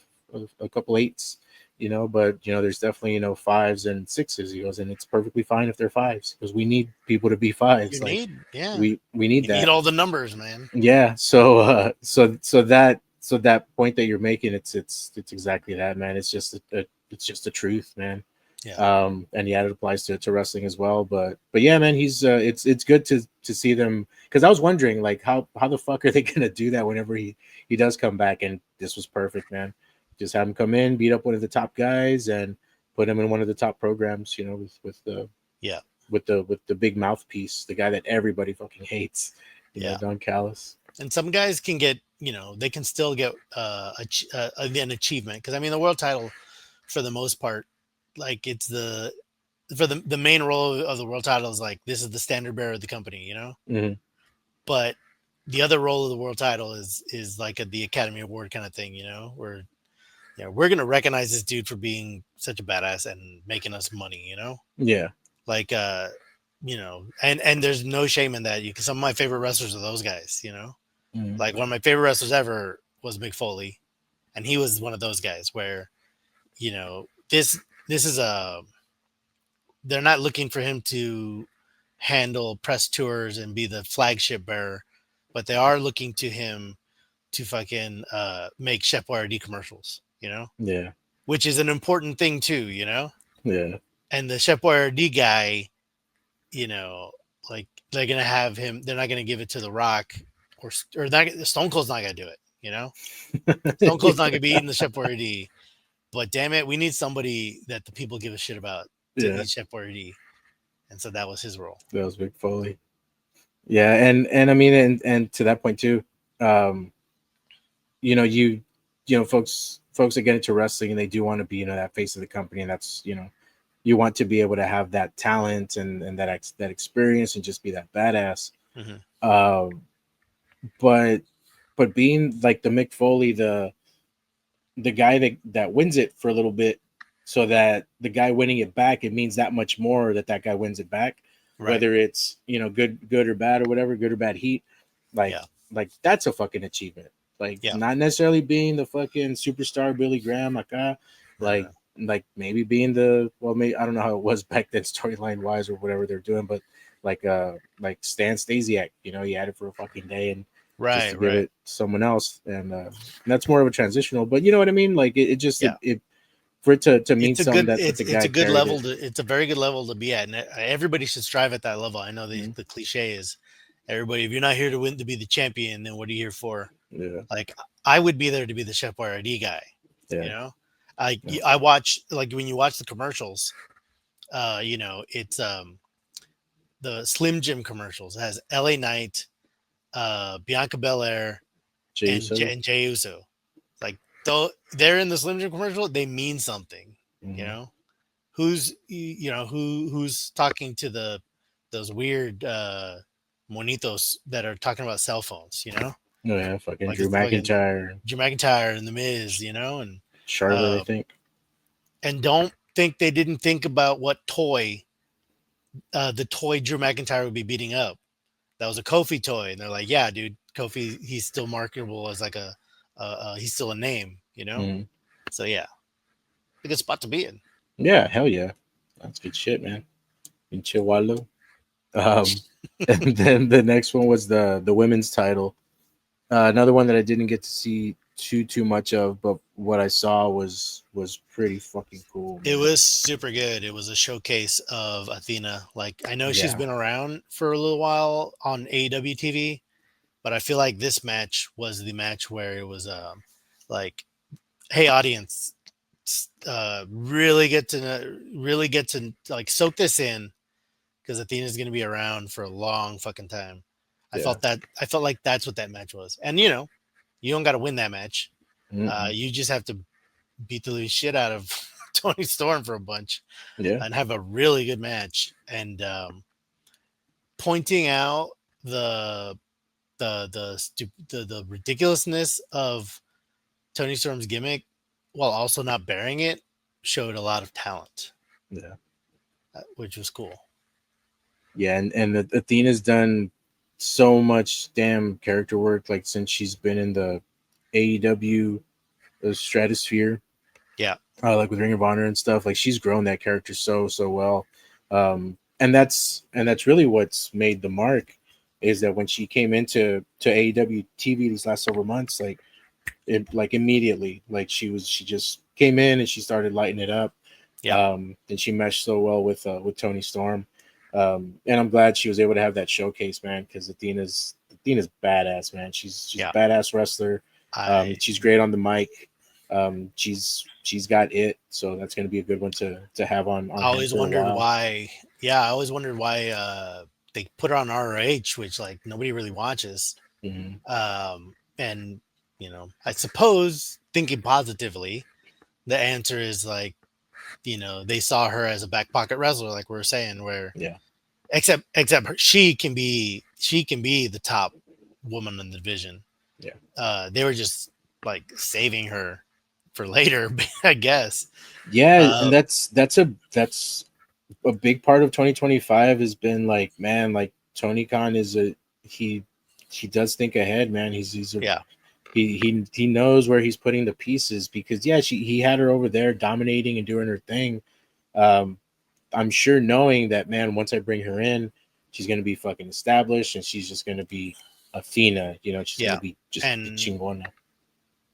a couple eights, but there's definitely, fives and sixes. He goes, and it's perfectly fine if they're fives, because we need people to be You fives. Like need, yeah, we need you need that. all the numbers, man. Yeah. So that point that you're making, it's exactly that, man. It's just the truth, man. Yeah, And yeah, it applies to wrestling as well. But yeah, man, he's it's good to see them, because I was wondering like how the fuck are they gonna do that whenever he does come back, and this was perfect, man. Just have him come in, beat up one of the top guys, and put him in one of the top programs, yeah, with the big mouthpiece, the guy that everybody fucking hates, yeah. Don Callis. And some guys can get, they can still get an achievement, because I mean the world title, for the most part, like it's for the main role of the world title is like, this is the standard bearer of the company. Hmm. But the other role of the world title is like the Academy Award kind of thing, where we're gonna recognize this dude for being such a badass and making us money. Yeah. Like and there's no shame in that. Some of my favorite wrestlers are those guys. Hmm. Like one of my favorite wrestlers ever was Mick Foley, and he was one of those guys where this is a, they're not looking for him to handle press tours and be the flagship bearer, but they are looking to him to fucking make Chef Boyardee commercials, Yeah. which is an important thing too. Yeah. And the Chef Boyardee guy, you know, like they're gonna have him. They're not gonna give it to The Rock, or not, Stone Cold's not gonna do it. You know, Stone Cold's not gonna be eating the Chef Boyardee. But damn it, we need somebody that the people give a shit about to Yeah, eat Chef Boyardee, and so that was his role. that was Mick Foley. Yeah, and I mean, and to that point too, um, you know, folks that get into wrestling and they do want to be, that face of the company, and that's, you want to be able to have that talent and that experience and just be that badass. Hmm. Um, but being like the Mick Foley, the guy that wins it for a little bit, so that the guy winning it back, it means that much more that guy wins it back, Right. whether it's, good or bad or whatever, good or bad heat, like Yeah. that's a fucking achievement. Like, Yeah. not necessarily being the fucking superstar Billy Graham, like Uh, maybe being the, well, maybe I don't know how it was back then storyline wise or whatever they're doing, but like Stan Stasiak, he had it for a fucking day and just right. to give Right. it to someone else, and that's more of a transitional. But you know what I mean? Like it just Yeah. it for it to mean It's a something good. that the It's guy a good carried level it. to. It's a very good level to be at, and everybody should strive at that level. I know Mhm. the cliche is, everybody. If you're not here to win to be the champion, then what are you here for? Yeah, Like, I would be there to be the Chef Boyardee guy. You yeah, know, yeah. I watch, like, when you watch the commercials. It's the Slim Jim commercials. It has L.A. Knight, Bianca Belair, Jey Uso. and Jey Uso. Like, though they're in the Slim Jim commercial, they mean something. You Mm-hmm. know, who's talking to those weird monitos that are talking about cell phones. Oh yeah, fucking Like Drew it's fucking McIntyre, Drew McIntyre and the Miz. Charlotte, I Uh, think. and don't think they didn't think about what toy, the toy Drew McIntyre would be beating up. That was a Kofi toy, and they're like, yeah, dude, Kofi, he's still marketable as like he's still a name. Mm-hmm. So yeah, a good spot to be in. Yeah, hell yeah, that's good shit, man. In Chihuahua. Um, and then the next one was the women's title. Another one that I didn't get to see too much of, but what I saw was pretty fucking cool, It man. was super good. It was a showcase of Athena. Like, I know she's Yeah, been around for a little while on AEW TV, but I feel like this match was the match where it was like, hey, audience, really get to like soak this in, because Athena's going to be around for a long fucking time. yeah. I felt like that's what that match was. And you don't got to win that match. Mm-mm. You just have to beat the living shit out of Tony Storm for a bunch Yeah, and have a really good match. And pointing out the the ridiculousness of Tony Storm's gimmick while also not bearing it showed a lot of talent, yeah, which was cool. yeah. And Athena's done so much damn character work, like since she's been in the AEW stratosphere, Yeah, like with Ring of Honor and stuff. Like she's grown that character so well, and that's really what's made the mark. Is that when she came into AEW TV these last several months, like immediately, like she just came in and she started lighting it up. yeah, And she meshed so well with Tony Storm. And I'm glad she was able to have that showcase, man, because Athena's badass, man. She's a yeah. badass wrestler. I She's great on the mic. She's got it, so that's going to be a good one to have on hand always for a wondered while. why. Yeah, I always wondered why they put her on ROH, which like nobody really watches. Hmm. And I suppose, thinking positively, the answer is like, they saw her as a back pocket wrestler, like we were saying, where Yeah, except she can be the top woman in the division. yeah, They were just like saving her for later, I guess. yeah. And Uh, that's a big part of 2025 has been like, man, like Tony Khan is a he he does think ahead, man. He's a yeah, he knows where he's putting the pieces, because yeah, he had her over there dominating and doing her thing. Um, I'm sure knowing that, man, once I bring her in, she's gonna be fucking established and she's just gonna be Athena. She's gonna yeah, be just the and chingona.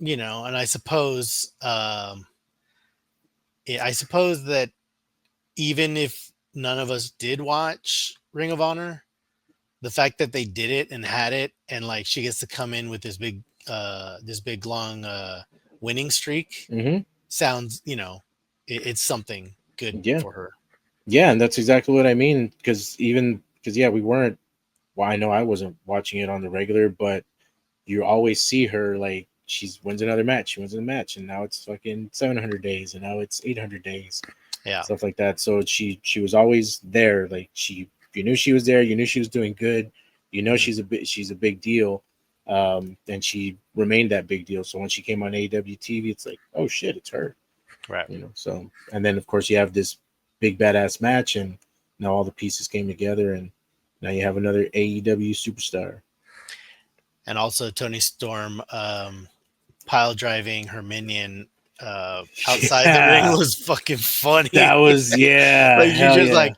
and I suppose, I suppose that even if none of us did watch Ring of Honor, the fact that they did it and had it, and like she gets to come in with this big long winning streak Hmm. sounds, it's something good Yeah. for her. Yeah, and that's exactly what I mean. Because yeah, we weren't. Well, I know I wasn't watching it on the regular, but you always see her like she's wins another match, she wins a match, and now it's fucking 700 days, and now it's 800 days, Yeah. stuff like that. So she was always there. Like you knew she was there. You knew she was doing good. You know Mhm. she's a big deal, and she remained that big deal. So when she came on AEW TV, it's like, oh shit, it's her. Right. So and then of course you have this big badass match, and now all the pieces came together, and now you have another AEW superstar. And also Tony Storm pile driving her minion outside the ring Yeah, was fucking funny. that was, yeah, Like you hell just yeah. like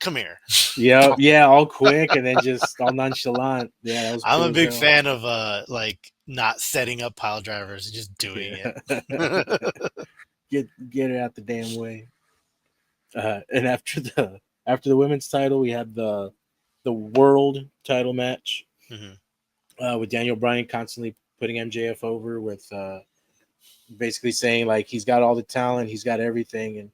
come here. Yep, yeah, all quick and then just all nonchalant. Yeah, that was I'm a cool as big hell. fan of like not setting up pile drivers, just doing Yeah. it. Get it out the damn way. And after the women's title, we had the world title match, Mhm. with Daniel Bryan constantly putting MJF over with, basically saying like he's got all the talent, he's got everything, and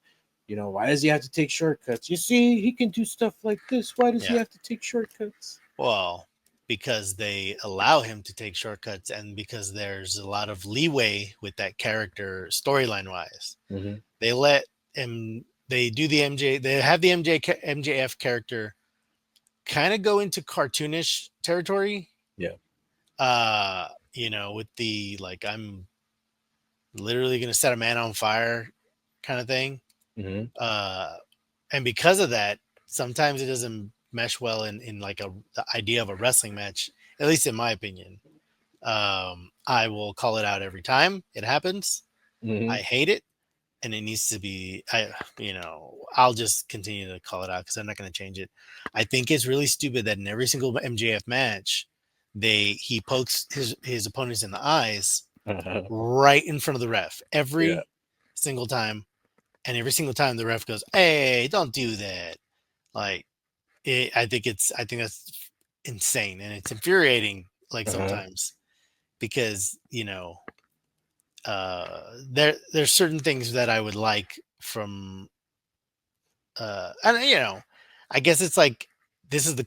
why does he have to take shortcuts? You see, he can do stuff like this. Why does he Yeah. have to take shortcuts? Well, because they allow him to take shortcuts and because there's a lot of leeway with that character storyline wise. Mm-hmm. They let him they do the MJ they have the MJF character kind of go into cartoonish territory. Yeah. With the like I'm literally going to set a man on fire kind of thing. Mm-hmm. Uh and because of that, sometimes it doesn't mesh well in like the idea of a wrestling match, at least in my opinion. I will call it out every time it happens. I Mm-hmm. hate it, and it needs to be. I'll just continue to call it out because I'm not going to change it. I think it's really stupid that in every single MJF match, he pokes his opponents in the eyes Uh-huh. right in front of the ref Yeah. every single time, and every single time the ref goes, "Hey, don't do that." Like, I think that's insane, and it's infuriating. Like Uh-huh. sometimes because there's certain things that I would like from and I guess it's like this is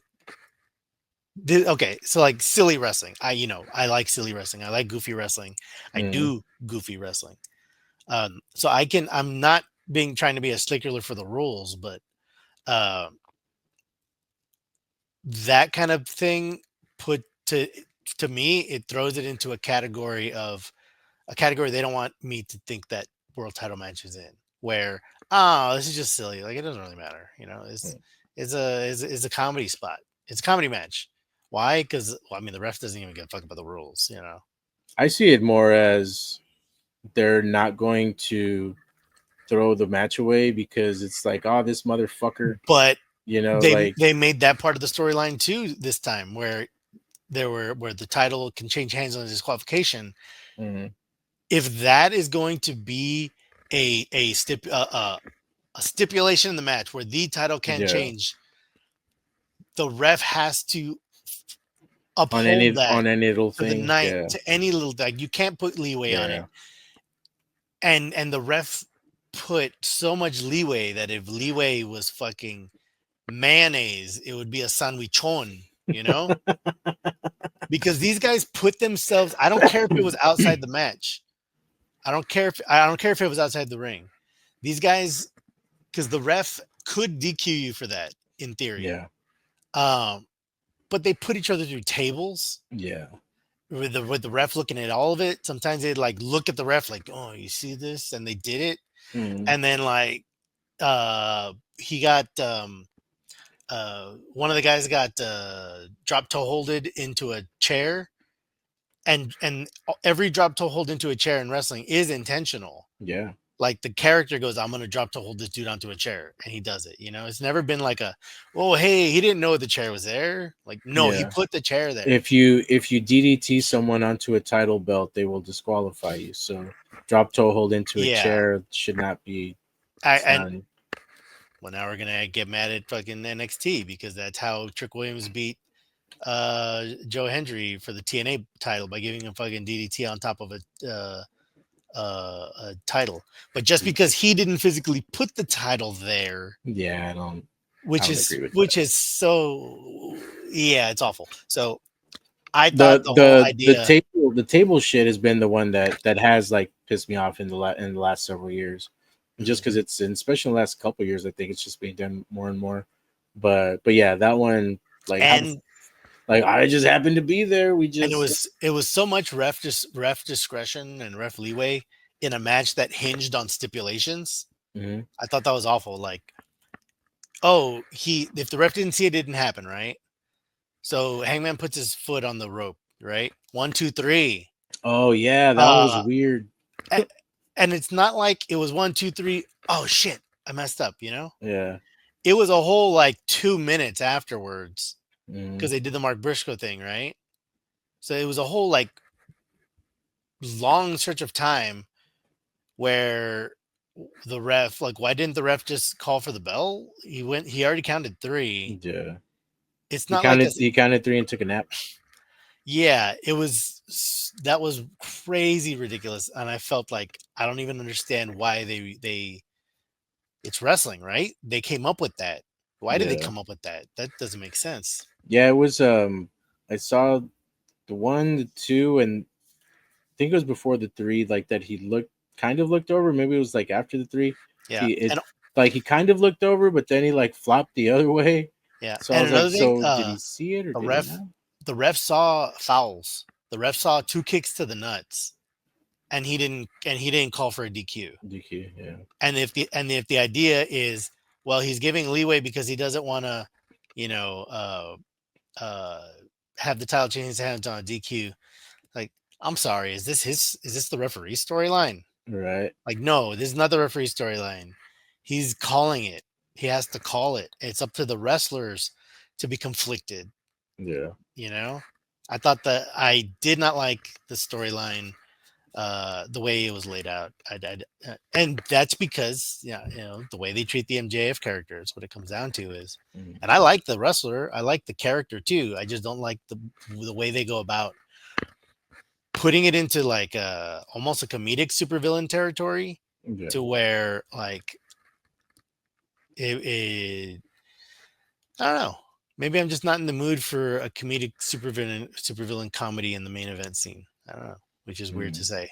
okay, so like silly wrestling. I like silly wrestling. I like goofy wrestling. I Mm-hmm. do goofy wrestling. So I'm not being trying to be a stickler for the rules, but uh, that kind of thing put to me, it throws it into a category they don't want me to think that world title match is in, where this is just silly, like it doesn't really matter, it's a comedy spot, it's a comedy match. Why? Because the ref doesn't even give a fuck about the rules. I see it more as they're not going to throw the match away because it's like, oh, this motherfucker, But they like, they made that part of the storyline too this time, where where the title can change hands on disqualification. mm-hmm. If that is going to be a stipulation in the match where the title can Yeah, change, the ref has to on uphold any that on any little to the thing. night, Yeah, to any little thing. You can't put leeway on it. yeah. And the ref put so much leeway that if leeway was fucking mayonnaise, it would be a sandwichon, because these guys put themselves. I don't care if it was outside the match. I don't care if it was outside the ring. These guys, because the ref could DQ you for that in theory. Yeah, Um, but they put each other through tables yeah. with the ref looking at all of it. Sometimes they'd like look at the ref like, oh, you see this? And they did it. Mm-hmm. And then like he got one of the guys got drop toe holded into a chair, and every drop toe hold into a chair in wrestling is intentional. Yeah, Like the character goes, I'm gonna drop to hold this dude onto a chair, and he does it. It's never been like oh hey, he didn't know the chair was there. Like no, he yeah. put the chair there. If you DDT someone onto a title belt, they will disqualify you. So drop toe hold into a Yeah, chair should not be. I It's not. Well, now we're gonna get mad at fucking NXT because that's how Trick Williams beat Joe Hendry for the TNA title by giving him fucking DDT on top of a title. But just because he didn't physically put the title there, Yeah, I don't agree with which that. is so yeah, it's awful. So I thought The the whole idea the table shit has been the one that has like pissed me off in the last several years, just because Mhm. it's and especially in the last couple of years, I think it's just being done more and more. But yeah, that one like how the and like I just happened to be there. We and just it was so much ref discretion and ref leeway in a match that hinged on stipulations. Mhm. I thought that was awful. Like, oh, he if the ref didn't see it, it didn't happen, right? So Hangman puts his foot on the rope, right? One, two, three. Oh yeah, that one was Uh, weird. a- and it's not like it was one, two, three. Oh shit, I messed up. You know, Yeah. it was a whole like 2 minutes afterwards because Mhm. they did the Mark Briscoe thing, right? So it was a whole like long stretch of time where the ref, like, why didn't the ref just call for the bell? He already counted three. Yeah. It's not like a, He counted three and took a nap. yeah, it was, that was crazy ridiculous. And I felt like, I don't even understand why it's wrestling, right? They came up with that. Why did they Yeah. come up with that? That doesn't make sense. Yeah, it was I saw the one, the two, and I think it was before the three, like that he looked over. Maybe it was like after the three. Yeah. It And like he kind of looked over, but then he like flopped the other way. yeah. So I And was like, another thing, so did he see it or the did he ref, not? the ref saw fouls. The ref saw two kicks to the nuts and he didn't call for a DQ. DQ, yeah. And if the idea is, well, he's giving leeway because he doesn't want to, you know, uh, have the title change his hands on a DQ. Like, I'm sorry, is this the referee storyline? Right. Like, no, this is not the referee storyline. He's calling it. He has to call it. It's up to the wrestlers to be conflicted. Yeah. You know, I thought that I did not like the storyline, the way it was laid out. And that's because, yeah, you know, the way they treat the MJF character is what it comes down to is. Mhm. And I like the wrestler, I like the character too. I just don't like the way they go about putting it into like almost a comedic supervillain territory, Yeah. to where like it I don't know. Maybe I'm just not in the mood for a comedic supervillain comedy in the main event scene. I don't know, which is weird to Mm. say.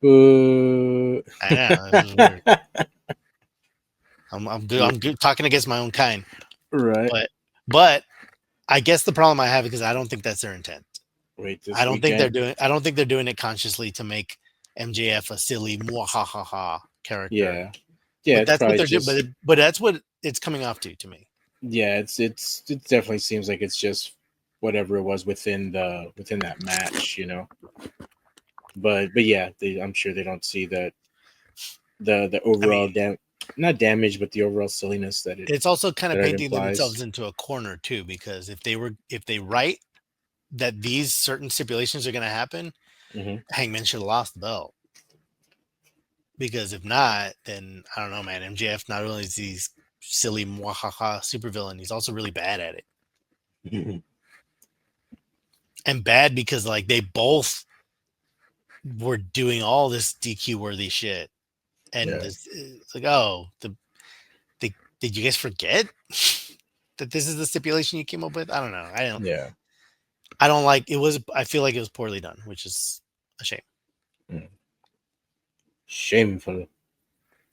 Boo. I know this is weird. I'm good. I'm good talking against my own kind, Right. but but I guess the problem I have is because I don't think that's their intent. Wait this weekend. I don't think they're doing it consciously to make MJF a silly mwahaha character. Yeah. Yeah, But it's that's what probably they're doing. just But that's what it's coming off to me. yeah, it definitely seems like it's just whatever it was within that match, you know. But yeah, I'm sure they don't see that the I overall mean, not damage, but the overall silliness it's also kind of that it painting themselves implies. into a corner too, because if they write that these certain stipulations are going to happen, Hmm. Hangman should have lost the belt. Because if not, then I don't know, man. MJF not only is he silly mwahaha supervillain, he's also really bad at it. And bad because like they both were doing all this DQ worthy shit. And Yeah, it's like, oh, did you guys forget that this is the stipulation you came up with? I don't know. yeah. I don't like it was I feel like it was poorly done, which is a shame. Mm. Shameful.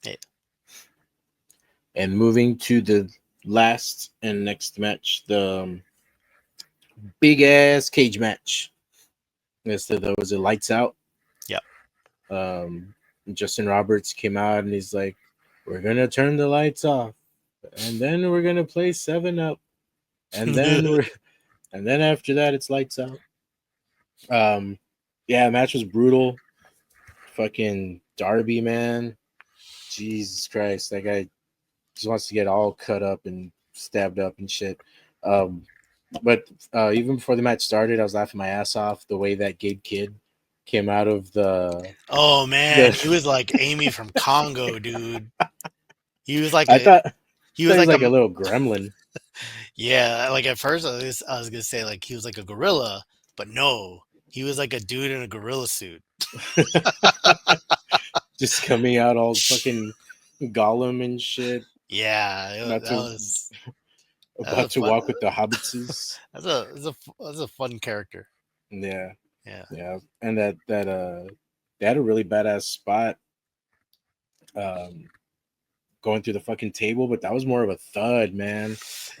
Yeah. And moving to the last and next match, the big ass cage match. Yes, there was a lights out. Yep. Um, Justin Roberts came out and he's like, "We're gonna turn the lights off, and then we're gonna play Seven Up, and then we're and then after that it's lights out." Yeah, the match was brutal. Fucking Darby, man, Jesus Christ, that guy just wants to get all cut up and stabbed up and shit. Um, but even before the match started, I was laughing my ass off the way that Gabe Kidd came out of Oh man, the he was like Amy from Congo, dude. He was like I a thought. he was He's like like a a little gremlin. yeah. Like at first, I was gonna say like he was like a gorilla, but no, he was like a dude in a gorilla suit. Just coming out all fucking Gollum and shit. Yeah, About that to was about to fun. walk with the hobbitses. That's a fun character. Yeah, Yeah. yeah. And they had a really badass spot um going through the fucking table, but that was more of a thud, man.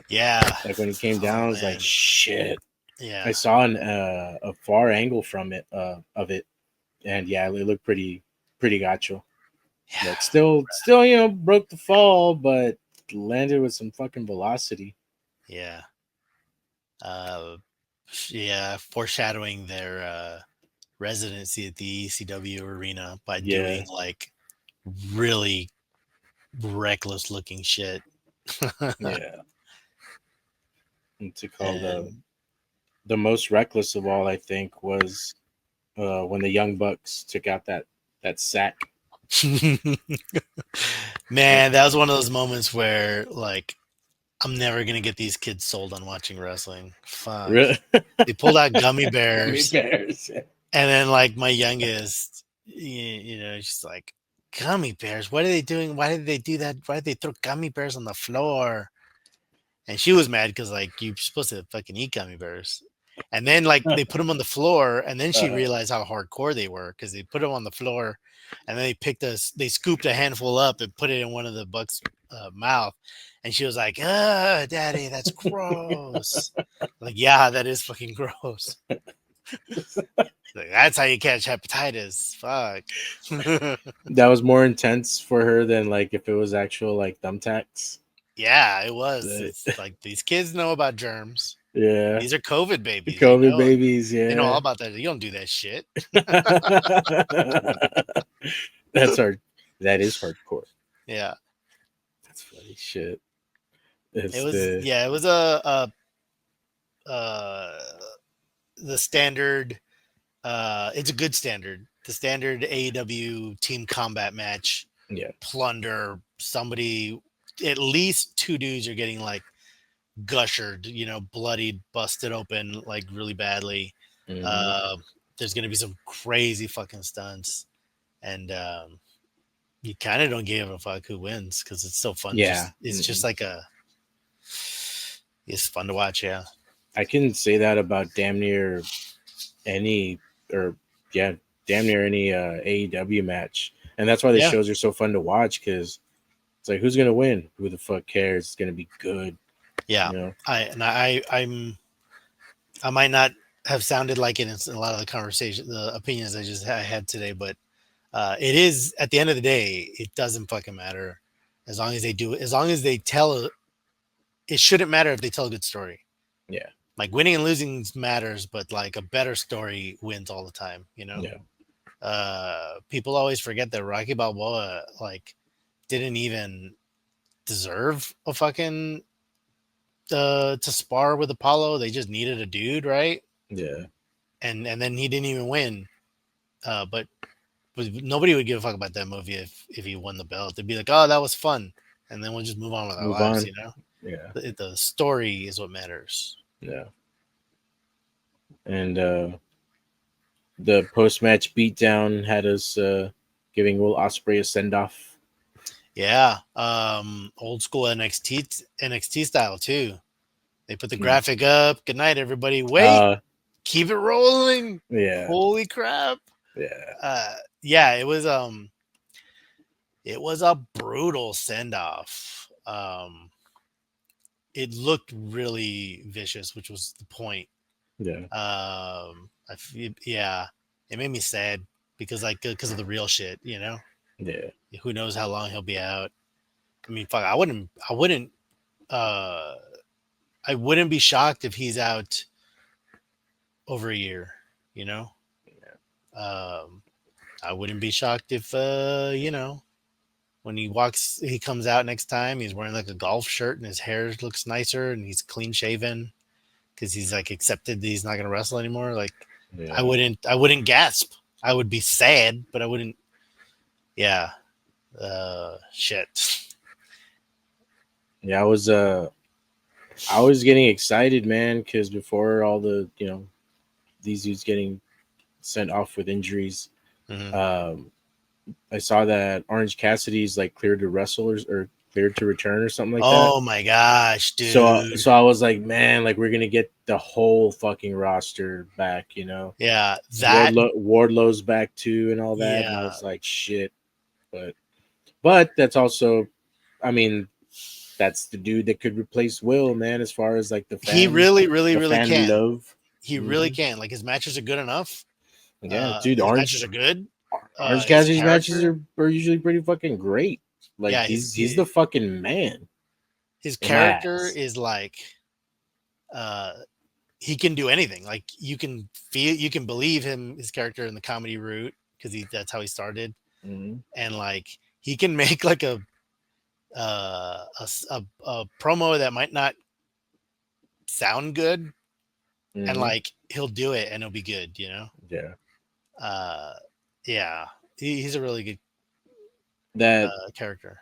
Yeah. Like when he came down, Oh I was like, man. shit. I Yeah. saw a far angle from it of it, and yeah, it looked pretty gacho. But Yeah. still, broke the fall, but landed with some fucking velocity. Yeah. Uh, yeah. Foreshadowing their residency at the ECW arena by Yeah, doing like really reckless looking shit. yeah. And to call And the most reckless of all, I think, was when the Young Bucks took out that sack. And man, that was one of those moments where like I'm never gonna get these kids sold on watching wrestling. Fuck. really, They pulled out gummy gummy bears, bears. and then like my youngest, she's like, "Gummy bears? What are they doing? Why did they do that? Why did they throw gummy bears on the floor?" And she was mad because like you're supposed to fucking eat gummy bears. And then like they put them on the floor, and then she Uh, realized how hardcore they were because they put them on the floor, and then they scooped a handful up and put it in one of the bucks' mouth, and she was like, Daddy, that's gross." Like, yeah, that is fucking gross. Like, that's how you catch hepatitis. Fuck. that was more intense for her than like if it was actual like thumbtacks. Yeah, it was. But, It's like these kids know about germs. yeah, These are COVID babies, COVID babies. They know all Yeah, about that. You don't do that shit. that's hard. That is hardcore. Yeah, That's funny shit. it It's was. the Yeah, it was uh the standard. It's a good standard. The standard AEW team combat match. yeah. Plunder somebody. At least two dudes are getting like gushered, bloodied, busted open like really badly. Hmm. Uh, there's gonna be some crazy fucking stunts, and you kind of don't give a fuck who wins because it's so fun. Yeah. Just it's just Mm-mm. like it's fun to watch. Yeah, I can say that about damn near any, or yeah, damn near any AEW match, and that's why the yeah, shows are so fun to watch because it's like who's gonna win? Who the fuck cares? It's gonna be good, yeah. you know? I might not have sounded like it in a lot of the conversation, the opinions I had today, but it is at the end of the day, it doesn't fucking matter as long as they do it. As long as they tell, it shouldn't matter if they tell a good story. Yeah, Like winning and losing matters, but like a better story wins all the time. yeah, People always forget that Rocky Balboa like didn't even deserve a fucking to spar with Apollo. They just needed a dude, right? yeah. And then he didn't even win. But nobody would give a fuck about that movie if he won the belt. They'd be like, "Oh, that was fun," and then we'll just move on with our Move lives. on. Yeah, The story is what matters. yeah. And the post match beatdown had us giving Will Ospreay a send off. Yeah, old school NXT style too. They put the Mm. graphic up. Good night, everybody. Wait, Uh, keep it rolling. yeah, Holy crap! yeah, Yeah, it was a brutal send off. It looked really vicious, which was the point. yeah, Yeah, it made me sad because of the real shit. yeah, Who knows how long he'll be out? I mean, fuck, uh, I wouldn't be shocked if he's out over a year. You know, um, I wouldn't be shocked if when he comes out next time, he's wearing like a golf shirt and his hair looks nicer and he's clean shaven because he's like accepted that he's not gonna wrestle anymore. Like, yeah. I wouldn't gasp. I would be sad, but I wouldn't. Yeah. Shit. Yeah, I was getting excited, man, because before all the these dudes getting sent off with injuries, Hmm. um, I saw that Orange Cassidy's like cleared to wrestlers or cleared to return or something like that. Oh my gosh, So dude. so I was like, man, like we're gonna get the whole fucking roster back, you know. Yeah, that. Wardlow's back too and all that, and I Yeah, was like, shit. But that's also, I mean, that's the dude that could replace Will, man, as far as like he really, really, the really fan can. love. He really Hmm. can. Like his matches are good enough. Yeah, dude, His matches are good. Orange His Cassidy's matches character, are usually pretty fucking great. Like yeah, he's the fucking man his in my character eyes. is like, uh, he can do anything. Like you can believe him, his character in the comedy route because that's how he started, Hmm. and like he can make like a promo that might not sound good, and Hmm. like he'll do it and it'll be good. Yeah, Uh, yeah, he's a really good that character.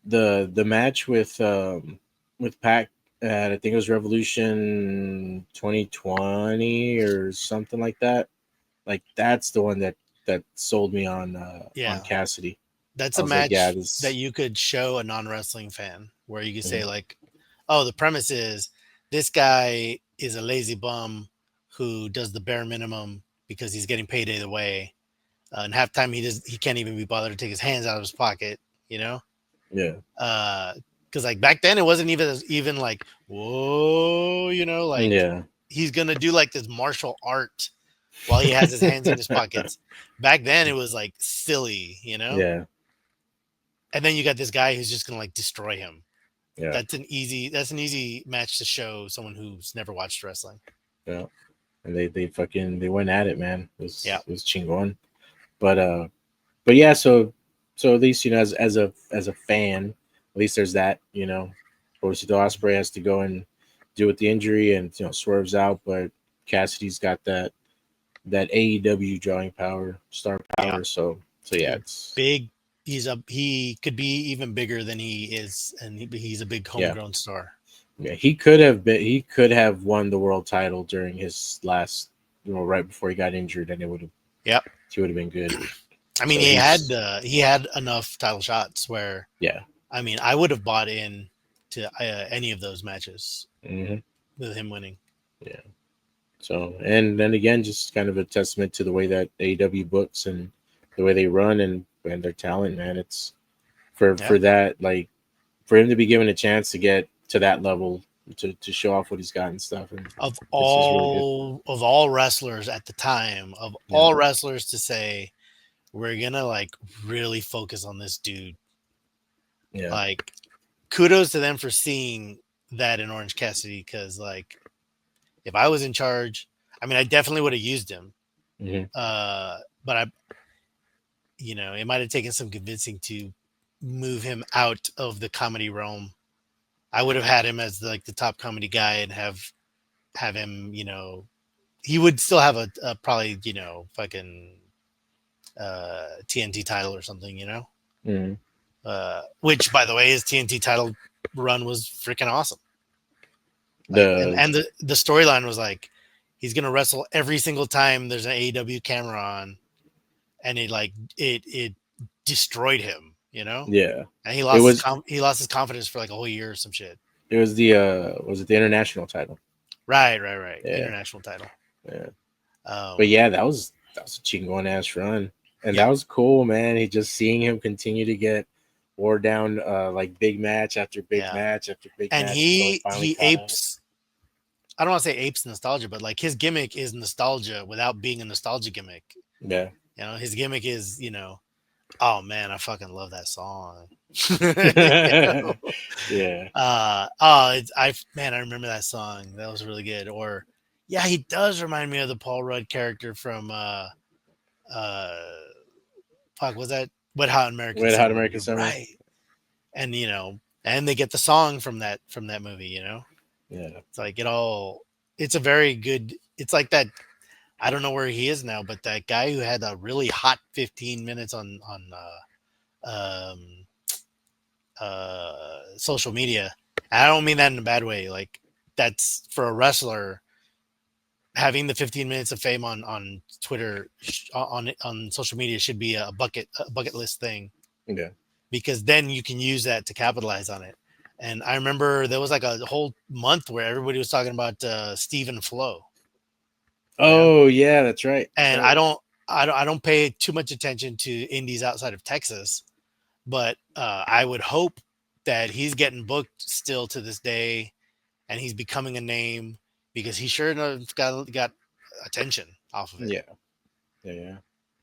the match with Pac at I think it was Revolution 2020 or something like that. Like that's the one that sold me on Yeah, Cassidy. that's I a was like, yeah, match that this. you could show a non-wrestling fan where you could say Mhm. like, "Oh, the premise is this guy is a lazy bum who does the bare minimum because he's getting paid either way, and half time he can't even be bothered to take his hands out of his pocket." You know, Yeah, because like back then it wasn't even like whoa, like yeah, he's gonna do like this martial art while he has his hands in his pockets. Back then it was like silly, yeah, and then you got this guy who's just gonna like destroy him. yeah, That's an easy match to show someone who's never watched wrestling. yeah. And they fucking they went at it, man. Yeah, It was chingon. But but yeah, so at least as a fan, at least there's that, Rosito Osprey has to go and deal with the injury and swerves out, but Cassidy's got that AEW drawing power, star yeah. power. So yeah, He's it's big. He could be even bigger than he is, and he's a big yeah. homegrown star. Yeah, he could have won the world title during his last, right before he got injured, and Yep. he would have been good. I mean, So he's he had enough title shots where, yeah. I mean, I would have bought in to any of those matches Hmm. with him winning. Yeah. So and then again, just kind of a testament to the way that AEW books and the way they run and their talent, man. It's Yeah. for that, like, for him to be given a chance to get to that level to show off what he's got and stuff, and Of it's just really good. all wrestlers at the time, of Yeah. all wrestlers to say we're gonna like really focus on this dude, Yeah. like kudos to them for seeing that in Orange Cassidy, because like if I was in charge, I mean I definitely would have used him. Hmm. But it might have taken some convincing to move him out of the comedy realm. I would have had him as like the top comedy guy and have him, he would still have a probably, fucking TNT title or something, Hmm. which by the way, his TNT title run was freaking awesome. Like, and The and the storyline was like he's gonna wrestle every single time there's an AEW camera on, and it destroyed him, Yeah. and It was he lost his confidence for like a whole year or some shit. it was the was it the international title? Right. Yeah. International title. Yeah. But Um, yeah, that was a chingon ass run. And yeah, that was cool, man. He just seeing him continue to get wore down, like big match after big yeah, match after big and match until he finally he caught up. apes. I don't want to say apes nostalgia, but like his gimmick is nostalgia without being a nostalgia gimmick. Yeah. His gimmick is, oh man, I fucking love that song. know? Yeah. I remember that song. That was really good. Or yeah, he does remind me of the Paul Rudd character from uh fuck, was that Wet Hot American Red Hot Summer? American You're Summer. right. And and they get the song from that movie, Yeah. It's like it's a very good, it's like that. I don't know where he is now, but that guy who had a really hot 15 minutes on um social media, I don't mean that in a bad way. Like that's for a wrestler having the 15 minutes of fame on Twitter on social media should be a bucket list thing Yeah. because then you can use that to capitalize on it. And I remember there was like a whole month where everybody was talking about Stephen Flo, you know, Oh yeah, that's right. That's and right. I don't pay too much attention to indies outside of Texas, but I would hope that he's getting booked still to this day, and he's becoming a name because he sure enough got attention off of it. Yeah. Yeah. Yeah.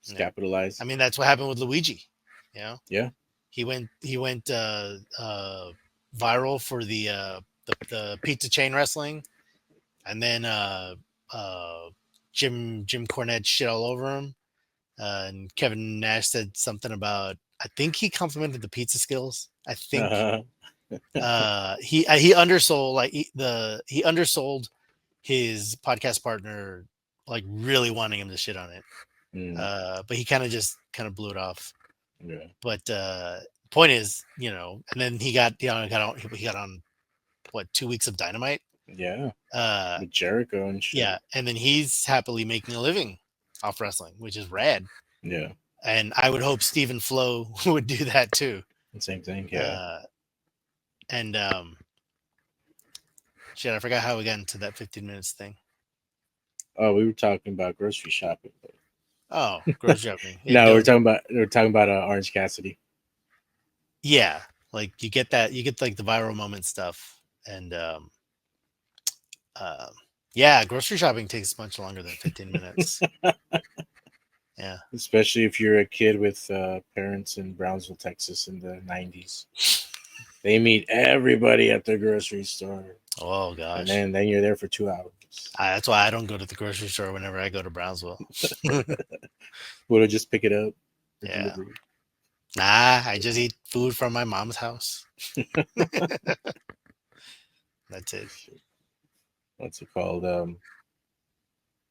Just Yeah, I capitalize. mean that's what happened with Luigi. You know, Yeah. he went viral for the pizza chain wrestling, and then Jim Cornette shit all over him. And Kevin Nash said something about I think he complimented the pizza skills. I think Uh-huh. he undersold he undersold his podcast partner like really wanting him to shit on it. Mm, But he kind of blew it off. yeah. But point is, and then he got on what 2 weeks of Dynamite. Yeah. Uh, With Jericho and shit. yeah, and then he's happily making a living off wrestling, which is rad. Yeah. And I would hope Stephen Flo would do that too. Same thing. Yeah. Uh, and shit, I forgot how we got into that 15 minutes thing. Oh, we were talking about grocery shopping. Oh, grocery shopping. No, we're talking about Orange Cassidy. Yeah, like you get like the viral moment stuff, and uh, yeah, grocery shopping takes much longer than 15 minutes. Yeah, Especially if you're a kid with parents in Brownsville, Texas in the 90s. They meet everybody at the grocery store. oh And gosh. then you're there for 2 hours. That's why I don't go to the grocery store whenever I go to Brownsville. Would have just pick it up for Yeah. delivery. Nah, I just eat food from my mom's house. That's it. What's it called?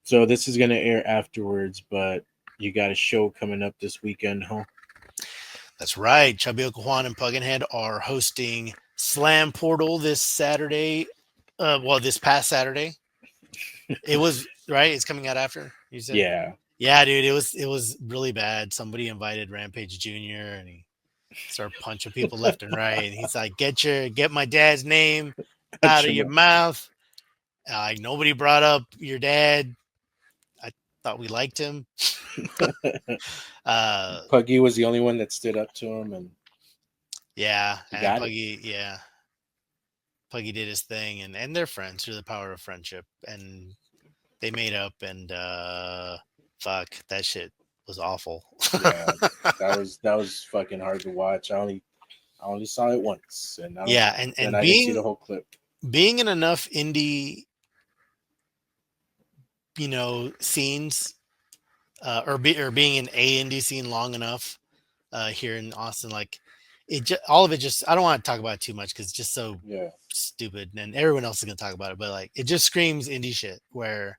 So this is gonna air afterwards, but you got a show coming up this weekend, huh? That's right. Chubby Okawan and Puggin are hosting Slam Portal this Saturday. This past Saturday. It was right. It's coming out after you said. Yeah. Yeah, dude. It was really bad. Somebody invited Rampage Jr. and he started punching people left and right. And he's like, "Get my dad's name out of your mouth." Like nobody brought up your dad. I thought we liked him. Puggy was the only one that stood up to him, and Yeah, he and got it. Puggy did his thing, and they're friends through the power of friendship, and they made up, and fuck, that shit was awful. Yeah, that was fucking hard to watch. I only saw it once, and Yeah, then and I didn't see the whole clip. being in enough indie, scenes, or being in a indie scene long enough, here in Austin, like all of it just I don't want to talk about it too much because it's just so Yeah, stupid, and everyone else is gonna talk about it, but like it just screams indie shit where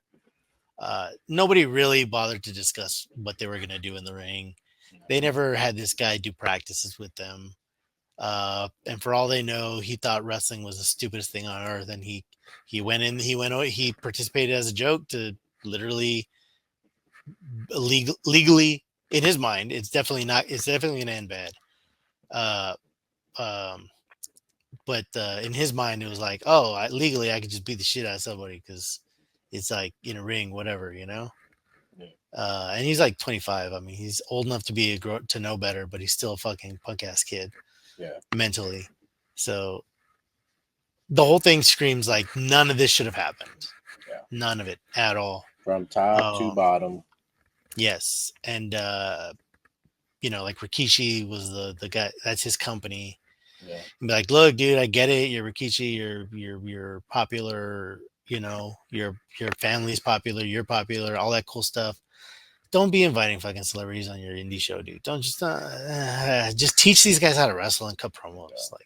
nobody really bothered to discuss what they were going to do in the ring. They never had this guy do practices with them. And for all they know, he thought wrestling was the stupidest thing on earth. And he participated as a joke to literally legally, in his mind, it's definitely going to end bad. Uh, um, but in his mind, it was like, oh, legally, I could just beat the shit out of somebody because it's like in a ring, whatever, yeah, and he's like 25. I mean, he's old enough to be to know better, but he's still a fucking punk ass kid yeah. mentally. So the whole thing screams like none of this should have happened. Yeah. None of it at all. From top to bottom. Yes, and like Rikishi was the guy. That's his company. Yeah, And be like, look, dude, I get it. You're Rikishi. You're popular. Your family's popular. You're popular. All that cool stuff. Don't be inviting fucking celebrities on your indie show, dude. Don't just teach these guys how to wrestle and cut promos. yeah.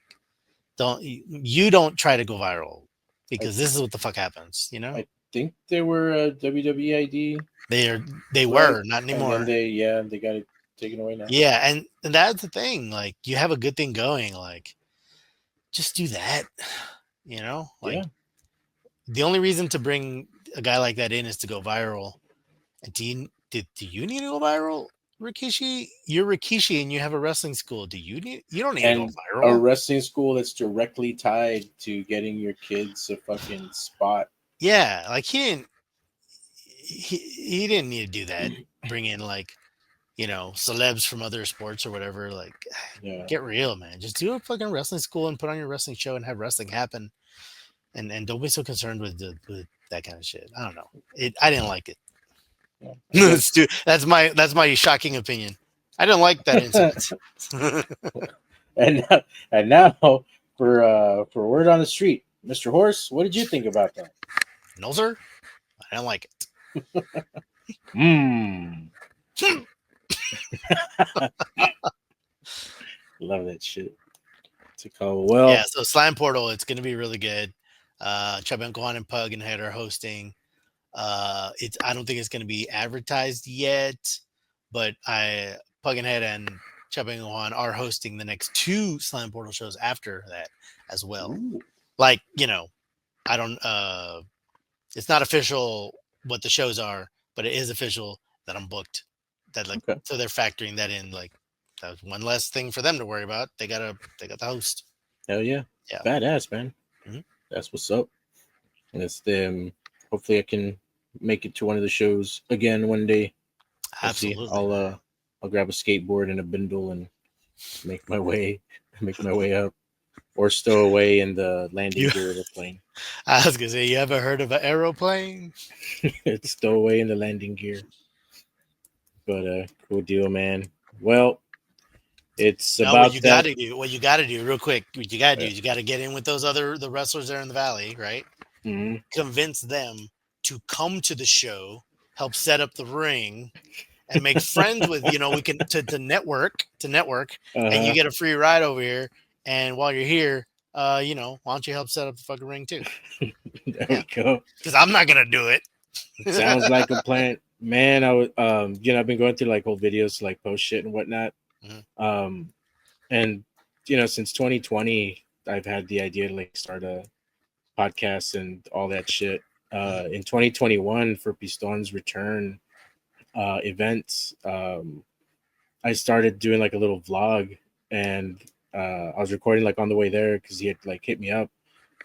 Like, don't try to go viral I, because this is what the fuck happens. I think they were a WWID. They were not anymore. And then they got it taken away now. Yeah, and that's the thing. Like, you have a good thing going. Like, just do that. You know, like Yeah. the only reason to bring a guy like that in is to go viral. And do you need to go viral, Rikishi? You're Rikishi and you have a wrestling school. You don't need to go And a viral. wrestling school that's directly tied to getting your kids a fucking spot. Yeah, like he didn't need to do that. Bring in like, celebs from other sports or whatever. Like, Yeah. get real, man. Just do a fucking wrestling school and put on your wrestling show and have wrestling happen. And don't be so concerned with that kind of shit. I don't know. I didn't like it. Yeah. I guess. That's my shocking opinion. I didn't like that incident. and now, and now for word on the street, Mr. Horse, what did you think about that? No, sir. I didn't like Mmm. it. Love that shit. To call well. Yeah, so Slam Portal, it's going to be really good. Chubb Kwan and Pug and Head are hosting. I don't think it's going to be advertised yet, but Pug and Head and Chubb Kwan are hosting the next two Slam Portal shows after that as well. Ooh. Like, I don't. It's not official what the shows are, but it is official that I'm booked. That like Okay. so they're factoring that in. Like that's one less thing for them to worry about. They got the host. Hell yeah. Yeah. Badass, man. Mhm. That's what's up. And it's hopefully I can make it to one of the shows again one day. We'll see. Absolutely, man. I'll grab a skateboard and a bindle and make my way make my way up. Or stow away in the landing You, gear of the plane. I was gonna say, you ever heard of an aeroplane? Stow away in the landing gear. But cool deal, man. Well, it's No, what about you got that. to do, real quick, what you got to do Uh, is you got to get in with the wrestlers there in the valley, right? mhm. Convince them to come to the show, help set up the ring, and make friends with we can to network, and you Uh-huh. get a free ride over here. And while you're here, why don't you help set up the fucking ring too? There Yeah, we go. because I'm not gonna do it. Sounds like a plan. Man, I was I've been going through like old videos to like post shit and whatnot. Mhm. Um and since 2020 I've had the idea to like start a podcast and all that shit. Mhm. In 2021 for Piston's return events, I started doing like a little vlog, and I was recording like on the way there because he had like hit me up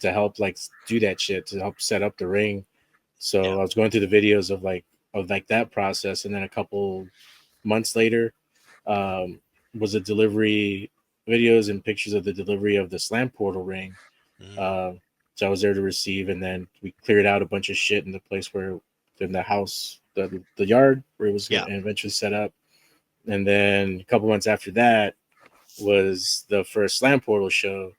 to help like do that shit to help set up the ring. Yeah. So I was going through the videos of that process, and then a couple months later, um, was a delivery videos and pictures of the delivery of the Slam Portal ring. Mhm. Uh, so I was there to receive, and then we cleared out a bunch of shit in the place where in the house, the yard where it was going Yeah. to eventually set up. And then a couple months after that was the first Slam Portal show,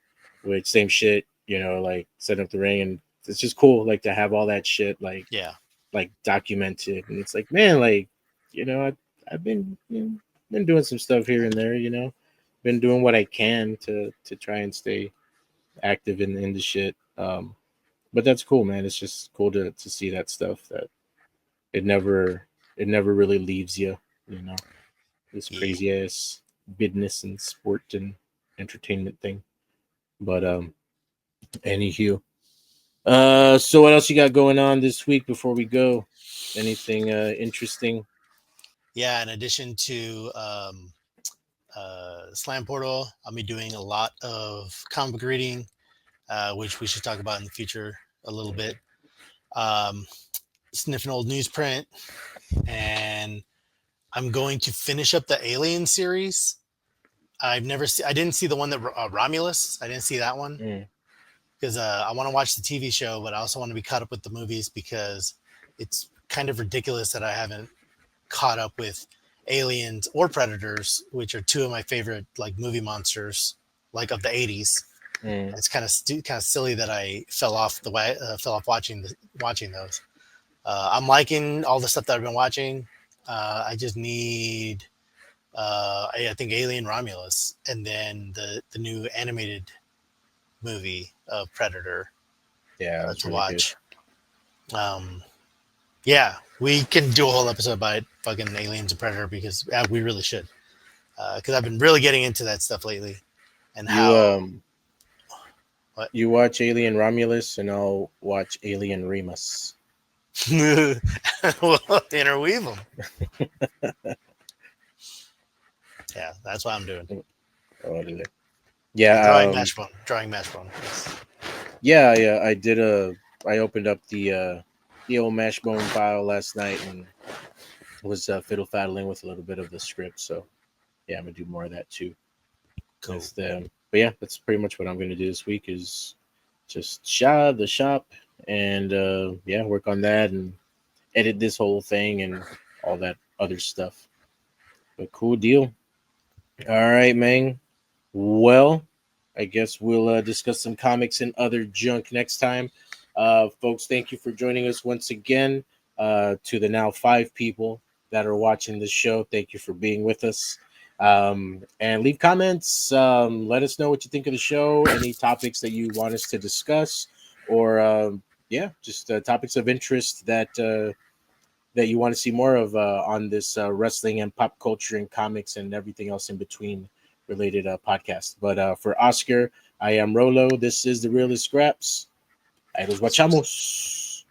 which same shit, like setting up the ring, and it's just cool, like to have all that shit Yeah. like documented, and it's like, man, like, I've been been doing some stuff here and there, been doing what I can to try and stay active in the shit. But that's cool, man. It's just cool to see that stuff that it never it never really leaves you, you know. This Yeah. crazy ass business and sport and entertainment thing. But anywho. So what else you got going on this week before we go? Anything interesting? Yeah. In addition to Slam Portal, I'll be doing a lot of comic book reading, which we should talk about in the future a little bit. Um, Sniffing old newsprint, and I'm going to finish up the Alien series. I didn't see the one that Romulus. I didn't see that one Mm, because I want to watch the TV show, but I also want to be caught up with the movies because it's kind of ridiculous that I haven't caught up with Aliens or Predators, which are two of my favorite like movie monsters, like of the '80s. mm. It's kind of silly that I fell off watching those. I'm liking all the stuff that I've been watching. I just need I think Alien Romulus, and then the new animated movie of Predator Yeah, that was to really good. watch. Um, yeah, we can do a whole episode about fucking Aliens and Predator because we really should. Because I've been really getting into that stuff lately, and You how You watch Alien Romulus, and I'll watch Alien Remus. Well, interweave them. Yeah, that's what I'm doing. Oh, did it? Yeah, Yeah, drawing mash bone. Drawing mash bone. Yes. yeah. I opened up the old Mashbone file last night and was fiddle faddling with a little bit of the script. So yeah, I'm gonna do more of that too. Cool. But yeah, that's pretty much what I'm gonna do this week is just the shop and yeah, work on that and edit this whole thing and all that other stuff. But cool deal. All right, man. Well, I guess we'll discuss some comics and other junk next time. Folks, thank you for joining us once again. To the now 5 people that are watching this show, thank you for being with us. And leave comments. Let us know what you think of the show, any topics that you want us to discuss, or yeah, just topics of interest that you want to see more of on this wrestling and pop culture and comics and everything else in between related podcast. But for Oscar, I am Rolo. This is the RLST GRAPS. Ahí los guachamos.